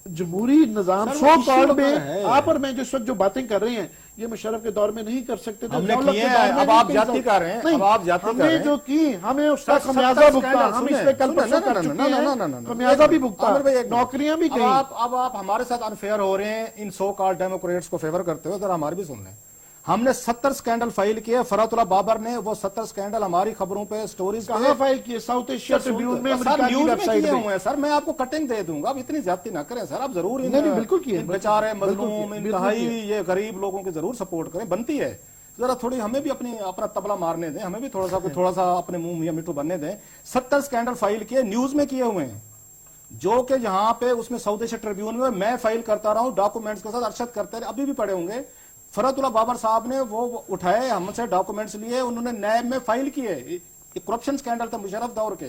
جمہوری نظام سو کارڈ میں آپ اور میں جو اس وقت جو باتیں کر رہے ہیں یہ مشرف کے دور میں نہیں کر سکتے تھے، اب آپ جاتی کر رہے ہیں، اب آپ جاتی کر رہے ہیں، ہم نے جو کی ہمیں اس کا خمیازہ بھگتا، ہم اس پہ کل پرسوں کر چکے ہیں، خمیازہ بھی بھگتا، نوکریاں بھی گئیں۔ اب آپ ہمارے ساتھ انفیئر ہو رہے ہیں، ان سو کال ڈیموکریٹس کو فیور کرتے ہو، ذرا ہماری بھی سن لیں۔ ہم نے 70 سکینڈل فائل کیے، فرات اللہ بابر نے وہ 70 سکینڈل ہماری خبروں پہ سٹوریز کہاں فائل کیے؟ ساؤتھ ایشیا ٹریبیون میں امریکہ کی ویب سائٹ میں۔ سر میں آپ کو کٹنگ دے دوں گا، اب اتنی زیادتی نہ کریں سر، آپ ضرور بالکل کیے بیچارے مظلوم انتہائی یہ غریب لوگوں کی ضرور سپورٹ کریں، بنتی ہے، ذرا تھوڑی ہمیں بھی اپنا تبلا مارنے دیں، ہمیں بھی تھوڑا سا اپنے منہ میاں مٹھو بننے دیں۔ 70 سکینڈل فائل کیے، نیوز میں کیے ہوئے ہیں، جو کہ یہاں پہ اس میں ساؤتھ ایشیا ٹریبیون میں فائل کرتا رہا ہوں ڈاکومنٹس کے ساتھ، ارشد کرتے رہے، ابھی بھی پڑے ہوں گے۔ فرات اللہ بابر صاحب نے وہ اٹھائے، ہم سے ڈاکومنٹس لیے، انہوں نے نیب میں فائل کیے، کرپشن سکینڈل تھا مشرف دور کے۔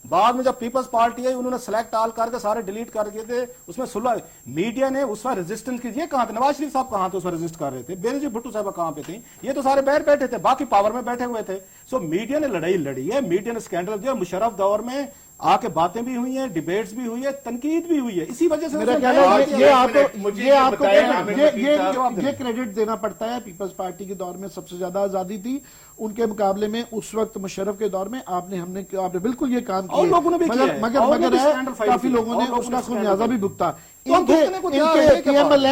بعد میں جب پیپلز پارٹی ہے انہوں نے سلیکٹ آل کر کے سارے ڈیلیٹ کر دیے تھے، اس میں صلح میڈیا نے اس وقت ریزسٹنس کی، یہ کہاں تھے؟ نواز شریف صاحب کہاں تھے اس وقت ریزسٹ کر رہے تھے؟ بینظیر بھٹو صاحب کہاں پہ تھیں؟ یہ تو سارے باہر بیٹھے تھے، باقی پاور میں بیٹھے ہوئے تھے۔ سو میڈیا نے لڑائی لڑی ہے، میڈیا نے سکینڈل دیا، مشرف دور میں آ کے باتیں بھی ہوئی ہیں، ڈیبیٹس بھی ہوئی ہے، تنقید بھی ہوئی ہے، اسی وجہ سے یہ کریڈٹ دینا پڑتا ہے۔ پیپلز پارٹی کے دور میں سب سے زیادہ آزادی تھی، ان کے مقابلے میں اس وقت مشرف کے دور میں آپ نے بالکل یہ کام کیا، مگر کافی لوگوں نے اس کا خمیازہ بھی بھگتا۔ پی ایم ایل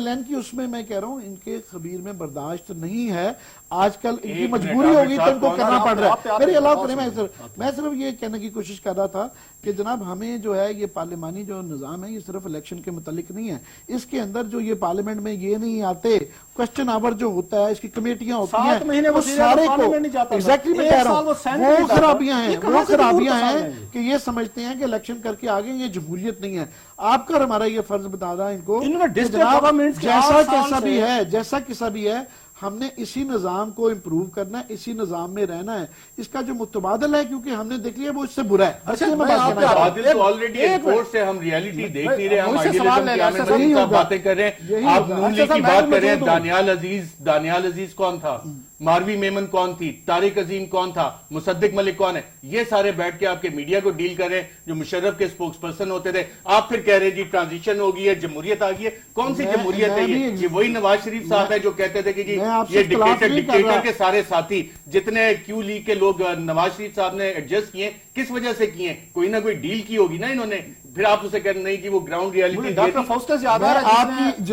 این کی اس میں کہہ رہا ہوں ان کے خبیر میں برداشت نہیں ہے، آج کل ان کی مجبوری ہوگی تو ان کو کرنا پڑ رہا ہے۔ میری اللہ کرے، میں صرف یہ کہنے کی کوشش کر رہا تھا کہ جناب ہمیں جو ہے یہ پارلیمانی جو نظام ہے یہ صرف الیکشن کے متعلق نہیں ہے، اس کے اندر جو یہ پارلیمنٹ میں یہ نہیں آتے، کوسچن آور جو ہوتا ہے، اس کی کمیٹیاں ہوتی ہیں، وہ سارے کو ایگزیکٹلی میں کہہ رہا ہوں وہ خرابیاں ہیں کہ یہ سمجھتے ہیں کہ الیکشن کر کے آگے یہ جمہوریت نہیں ہے۔ آپ کا ہمارا یہ فرض بتا رہا ان کو جیسا کیسا بھی ہے، ہم نے اسی نظام کو امپروو کرنا ہے، اسی نظام میں رہنا ہے، اس کا جو متبادل ہے کیونکہ ہم نے دیکھ لیا وہ اس سے برا ہے۔ ہم ریالٹی دیکھ نہیں رہے، ہم آئیڈیالزم کی باتیں کر رہے ہیں، آپ نون لیگ کی بات کر رہے ہیں۔ دانیال عزیز کون تھا؟ मारवी मेमन कौन थी, तारिक अजीम कौन था, मुसद्दिक मलिक कौन है, ये सारे बैठ के आपके मीडिया को डील कर रहे हैं जो मुशर्रफ के स्पोक्स पर्सन होते थे। आप फिर कह रहे हैं जी ट्रांजिशन हो गई है, जमहूरियत आ गई है। कौन सी जमहूरियत है ये वही नवाज शरीफ साहब है जो कहते थे कि जी ये डिक्टेटर के सारे साथी जितने क्यू लीग के लोग नवाज शरीफ साहब ने एडजस्ट किए, किस वजह से किए? कोई ना कोई डील की होगी ना इन्होंने, फिर आप उसे कहते नहीं कि वो ग्राउंड रियलिटी। डॉक्टर फौस्टर याद है आपकी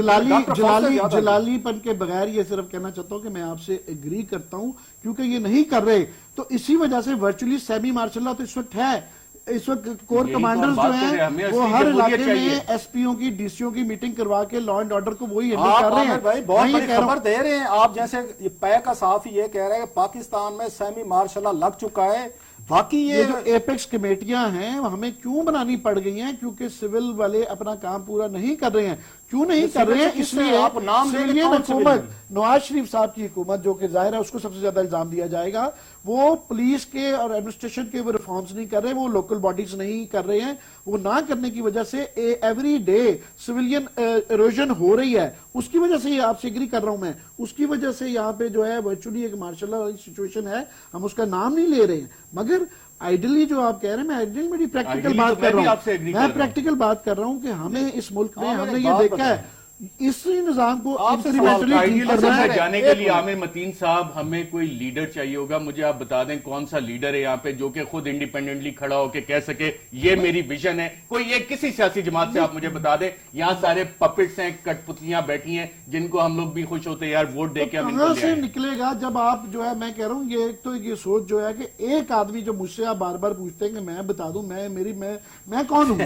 जलालीपन के बगैर ये सिर्फ कहना चाहता हूं कि मैं आपसे एग्री करता हूं, क्योंकि ये नहीं कर रहे तो इसी वजह से वर्चुअली सेमी मार्शल लॉ तो इस वक्त है। इस वक्त कोर कमांडर्स जो हैं वो हर इलाके में एसपीओ की डीसीओ की मीटिंग करवा के लॉ एंड ऑर्डर को वही हैंडल कर रहे हैं। भाई बहुत बड़ी खबर दे रहे हैं आप, जैसे पै का साफ ये कह रहे हैं कि पाकिस्तान में सेमी मार्शल लॉ लग चुका है। बाकी ये जो एपेक्स कमेटियां हैं हमें क्यों बनानी पड़ गई हैं? क्योंकि सिविल वाले अपना काम पूरा नहीं कर रहे हैं। क्यों नहीं कर रहे हैं? इसलिए आप नाम सिविलियन हुकूमत, नवाज शरीफ साहब की हुकूमत, जो कि जाहिर है उसको सबसे ज्यादा इल्जाम दिया जाएगा, वो पुलिस के और एडमिनिस्ट्रेशन के वो रिफॉर्म्स नहीं कर रहे, वो लोकल बॉडीज नहीं कर रहे हैं। वो ना करने की वजह से एवरी डे सिविलियन इरोजन हो रही है। उसकी वजह से आपसे एग्री कर रहा हूं मैं, उसकी वजह से यहाँ पे जो है वर्चुअली एक मार्शल लॉ सिचुएशन है। हम उसका नाम नहीं ले रहे हैं, मगर आइडियली जो आप कह रहे हैं, मैं आइडियली मेरी प्रैक्टिकल बात कर रहा हूं, मैं प्रैक्टिकल बात कर रहा हूं कि हमें इस मुल्क में हमने ये देखा है इसी निजाम को जाने के लिए आमिर मतीन साहब हमें कोई लीडर चाहिए होगा। मुझे आप बता दें कौन सा लीडर है यहाँ पे जो कि खुद इंडिपेंडेंटली खड़ा होकर कह सके ये मेरी विजन है। कोई एक किसी सियासी जमात से आप मुझे बता दें। यहाँ सारे पपेट्स हैं, कठपुतलियां बैठी हैं जिनको हम लोग भी खुश होते हैं यार वोट देके हम कहां से निकलेगा जब आप जो है, मैं कह रहा हूँ ये एक तो ये सोच जो है कि एक आदमी जो मुझसे आप बार बार पूछते हैं कि मैं बता दूं मैं कौन हूँ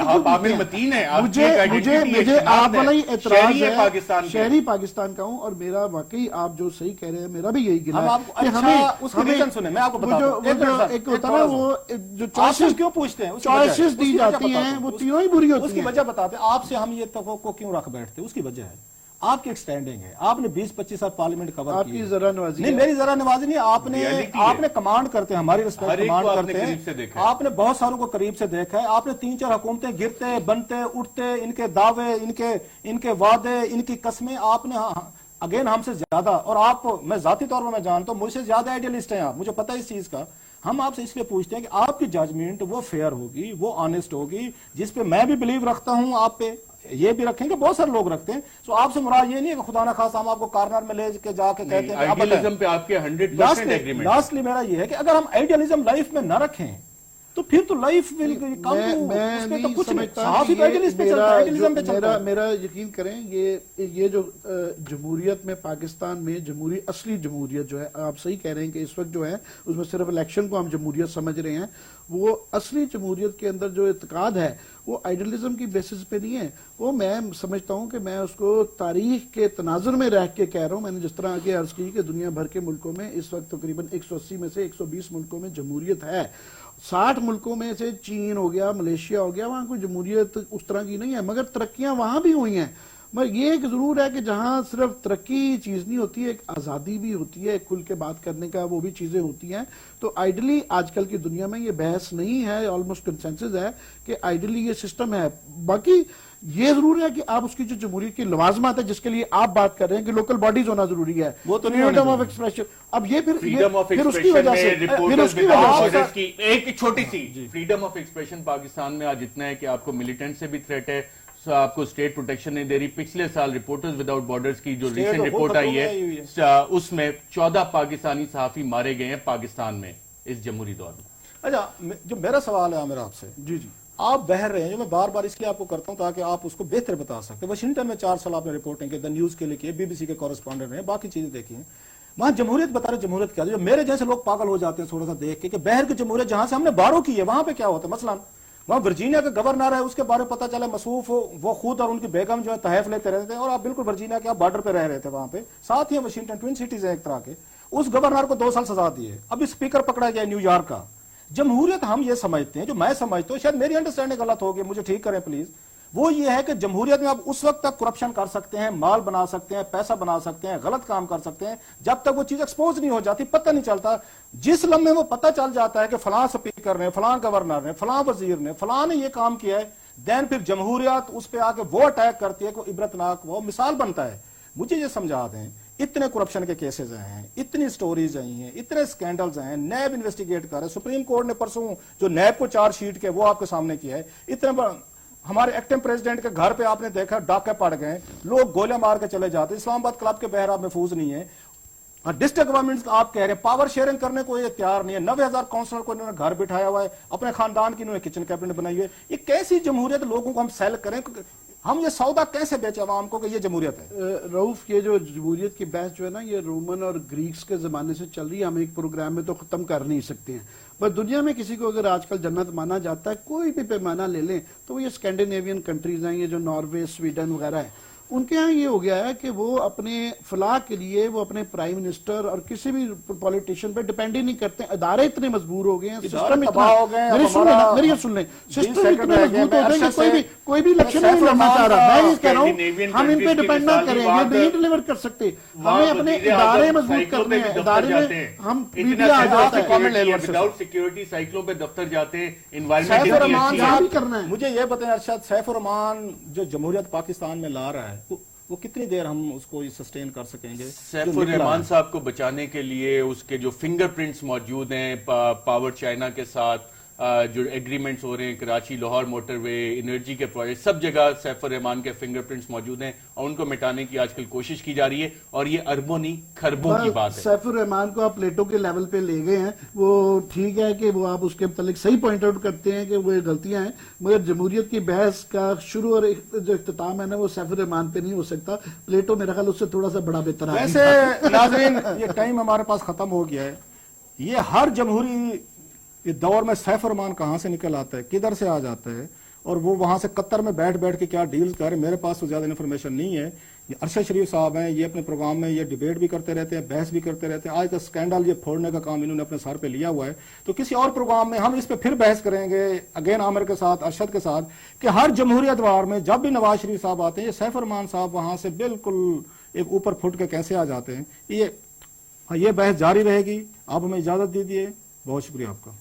आप आमिर मतीन है, मुझे आप वाला एतराज है, पाकिस्तान शहरी पाकिस्तान का हूं। और मेरा वाकई आप जो सही कह रहे हैं, मेरा भी यही गिला है कि हमें सुने, मैं आपको बताता हूं एक होता है वो जो चॉइसेस क्यों पूछते हैं, चॉइसेस दी जाती हैं वो तीनों ही बुरी होती हैं। उसकी वजह बताते हैं आपसे, हम ये तवक्को क्यों रख बैठते हैं, उसकी वजह है आपकी एक स्टैंडिंग है। आपने 20-25 साल पार्लियामेंट कवर की, आपकी जरा नवाजी नहीं मेरी जरा नवाजी नहीं, आपने कमांड करते हैं, हमारी रिस्पेक्ट कमांड करते हैं। आपने बहुत सालों को करीब से देखा है। आपने 3-4 हुकूमतें गिरते बनते उठते, इनके दावे, इनके वादे, इनकी कस्में आपने अगेन हमसे ज्यादा, और आप मैं जाती तौर पर मैं जानता हूं मुझसे ज्यादा आइडियलिस्ट हैं आप, मुझे पता है इस चीज का। हम आपसे इसलिए पूछते हैं कि आपकी जजमेंट वो फेयर होगी, वो ऑनेस्ट होगी, जिस पे मैं भी बिलीव रखता हूं, आप पे ये भी रखेंगे, बहुत सारे लोग रखते हैं। सो आपसे मुराद ये नहीं है कि खुदा ना खासा हम आपको कॉर्नर में ले के जाके कहते हैं आइडियलिज्म पे आपके 100% एग्रीमेंट। लास्टली मेरा ये है कि अगर हम आइडियलिज्म लाइफ में न रखें तो फिर तो लाइफ मेरा यकीन करें, ये जो जमहूरियत में पाकिस्तान में असली जमहूरियत जो है, आप सही कह रहे हैं कि इस वक्त जो है उसमें सिर्फ इलेक्शन को हम जमहूरियत समझ रहे हैं। वो असली जमहूरियत के अंदर जो इत्तेकाद है वो आइडियलिज्म की बेसिस पे नहीं है। वो मैं समझता हूं कि मैं उसको तारीख के तनाजुर में रह के कह रहा हूं। मैंने जिस तरह आगे अर्ज की कि दुनिया भर के मुल्कों में इस वक्त तकरीबन 180 में से 120 मुल्कों में जमहूरियत है। 60 मुल्कों में से चीन हो गया, मलेशिया हो गया, वहां कोई जमहूरियत उस तरह की नहीं है, मगर तरक्कियां वहां भी हुई हैं। मगर ये एक जरूर है कि जहां सिर्फ तरक्की चीज नहीं होती है, एक आजादी भी होती है, खुल के बात करने का वो भी चीजें होती हैं। तो आइडियली आजकल की दुनिया में ये बहस नहीं है, ऑलमोस्ट कंसेंसस है कि आइडियली ये सिस्टम है। बाकी ये जरूर है कि आप उसकी जो जमहूरियत की लवाजमात है जिसके लिए आप बात कर रहे हैं कि लोकल बॉडीज होना जरूरी है, वो तो फ्रीडम ऑफ एक्सप्रेशन। अब ये फिर उसकी वजह से एक छोटी सी फ्रीडम ऑफ एक्सप्रेशन पाकिस्तान में आज इतना है कि आपको मिलिटेंट से भी थ्रेट है, आपको स्टेट प्रोटेक्शन नहीं दे रही। पिछले साल रिपोर्टर्स विदाउट बॉर्डर्स की जो रिसेंट रिपोर्ट आई है उसमें 14 पाकिस्तानी सहाफी मारे गए हैं पाकिस्तान में इस जमहूरी दौर में। अच्छा, जो मेरा सवाल है आमिर आपसे, जी जी आप बहर रहे हैं, जो मैं बार बार इसलिए आपको करता हूं ताकि आप उसको बेहतर बता सकते। वाशिंगटन में 4 साल आपने रिपोर्टिंग की, द न्यूज के लिए किए, बीबीसी के कॉरेस्पॉन्डेंट रहे, बाकी चीजें देखी हैं। वहां जमहूरियत बता रहे, जमहूरियत क्या, जो मेरे जैसे लोग पागल हो जाते हैं थोड़ा सा देख के कि बहर की जमहूरियत जहां से हमने बारो की है वहां पे क्या होता है। मसलन वहां वर्जीनिया का गवर्नर है, उसके बारे में पता चला मसूफ हो, वो खुद और उनकी बेगम जो है तहफ लेते रहते थे, और आप बिल्कुल वर्जीनिया के आप बॉर्डर पे रह रहे थे वहां पे, साथ ही वाशिंगटन, ट्विन सिटीज है एक तरह के। उस गवर्नर को 2 साल सजा दी है। अभी स्पीकर पकड़ा गया न्यूयॉर्क का। जमहूरियत हम ये समझते हैं, जो मैं समझता हूं, शायद मेरी अंडरस्टैंडिंग गलत होगी, मुझे ठीक करें प्लीज, वो ये है कि जमहूरियत में आप उस वक्त तक करप्शन कर सकते हैं, माल बना सकते हैं, पैसा बना सकते हैं, गलत काम कर सकते हैं, जब तक वो चीज एक्सपोज नहीं हो जाती, पता नहीं चलता। जिस लम्हे वो पता चल जाता है कि फलां स्पीकर ने, फलां गवर्नर ने, फलां वजीर ने, फलां ने ये काम किया है, देन फिर जमहूरियत उस पर आके वो अटैक करती है, कोई इबरतनाक वो मिसाल बनता है। मुझे ये समझा दें इतने करप्शन के केसेस आए हैं, इतनी स्टोरीज आई हैं, इतने स्कैंडल्स आए हैं, नैब इन्वेस्टिगेट कर रहा है, सुप्रीम कोर्ट ने परसों जो नैब को चार्जशीट के वो आपके सामने किया है। इतने हमारे एक्टिंग प्रेसिडेंट के घर पे आपने देखा डाके पड़ गए, लोग गोले मार के चले जाते, इस्लामाबाद क्लब के बहरा महफूज नहीं है। डिस्ट्रिक्ट गवर्नमेंट आप कह रहे हैं पावर शेयरिंग करने को ये तैयार नहीं है। 90,000 काउंसलर को इन्होंने घर बिठाया हुआ है, अपने खानदान की इन्होंने किचन कैबिनेट बनाई हुई है। ये कैसी जमहूरियत लोगों को हम सेल करें, हम ये सौदा कैसे बेचे आवाम को कि ये जमहूरियत है। रऊफ, ये जो जमहूरियत की बहस जो है ना, ये रोमन और ग्रीक्स के जमाने से चल रही है, हम एक प्रोग्राम में तो खत्म कर नहीं सकते हैं। पर दुनिया में किसी को अगर आजकल जन्नत माना जाता है, कोई भी पैमाना ले लें, तो ये स्कैंडिनेवियन कंट्रीज हैं, ये जो नॉर्वे, स्वीडन वगैरह है, उनके यहाँ ये हो गया है कि वो अपने फलाह के लिए वो अपने प्राइम मिनिस्टर और किसी भी पॉलिटिशियन पे डिपेंड ही नहीं करते। इदारे इतने मजबूर हो गए हैं, सिस्टम इतना हो गए, मेरी सुन लें, सिस्टम इतने मजबूत हो गए कि कोई भी इलेक्शन नहीं लड़ना चाह रहा। मैं ये कह रहा हूँ हम इन पे डिपेंड ना करें, ये नहीं डिलीवर कर सकते। हमें अपने इदारे मजबूत करने हैं, इदारे में हम मीडिया आ जाता है, विदाउट सिक्योरिटी साइकिलों पे दफ्तर जाते हैं, एनवायरमेंट करना है। मुझे ये बताएं अरशद, सैफ रहमान जो जमहूरियत पाकिस्तान में ला रहा है वो कितनी देर हम उसको सस्टेन कर सकेंगे? सैफ रहमान साहब को बचाने के लिए उसके जो फिंगरप्रिंट्स मौजूद हैं पावर चाइना के साथ, जो एग्रीमेंट्स हो रहे हैं, कराची लाहौर मोटरवे, एनर्जी के प्रोजेक्ट, सब जगह सैफ रहमान के फिंगरप्रिंट्स मौजूद हैं और उनको मिटाने की आजकल कोशिश की जा रही है। और ये अरबों नहीं खरबों की बात है। सैफ रहमान को आप प्लेटो के लेवल पे ले गए हैं, वो ठीक है कि वो आप उसके मतलब सही पॉइंट आउट करते हैं कि वो गलतियां हैं, मगर जमहूरियत की बहस का शुरू और जो इख्तिताम है ना, वो सैफ रहमान पे नहीं हो सकता। प्लेटो मेरा ख्याल उससे थोड़ा सा बड़ा बेहतर है। वैसे नाज़रीन, ये टाइम हमारे पास खत्म हो गया है। ये हर जमहूरी ये दौर में सैफ रहमान कहां से निकल आता है, किधर से आ जाता है, और वो वहां से कतर में बैठ बैठ के क्या डील्स कर रहे हैं, मेरे पास तो ज्यादा इन्फॉर्मेशन नहीं है। ये अरशद शरीफ साहब हैं, ये अपने प्रोग्राम में ये डिबेट भी करते रहते हैं, बहस भी करते रहते हैं। आज का स्कैंडल ये फोड़ने का काम इन्होंने अपने सर पे लिया हुआ है। तो किसी और प्रोग्राम में हम इस पे फिर बहस करेंगे अगेन आमिर के साथ, अरशद के साथ, कि हर जमहूरियत वार में जब भी नवाज शरीफ साहब आते हैं, ये सैफ रहमान साहब वहां से बिल्कुल एक ऊपर फुट के कैसे आ जाते हैं। ये बहस जारी रहेगी। आप हमें इजाजत दीजिए, बहुत शुक्रिया आपका।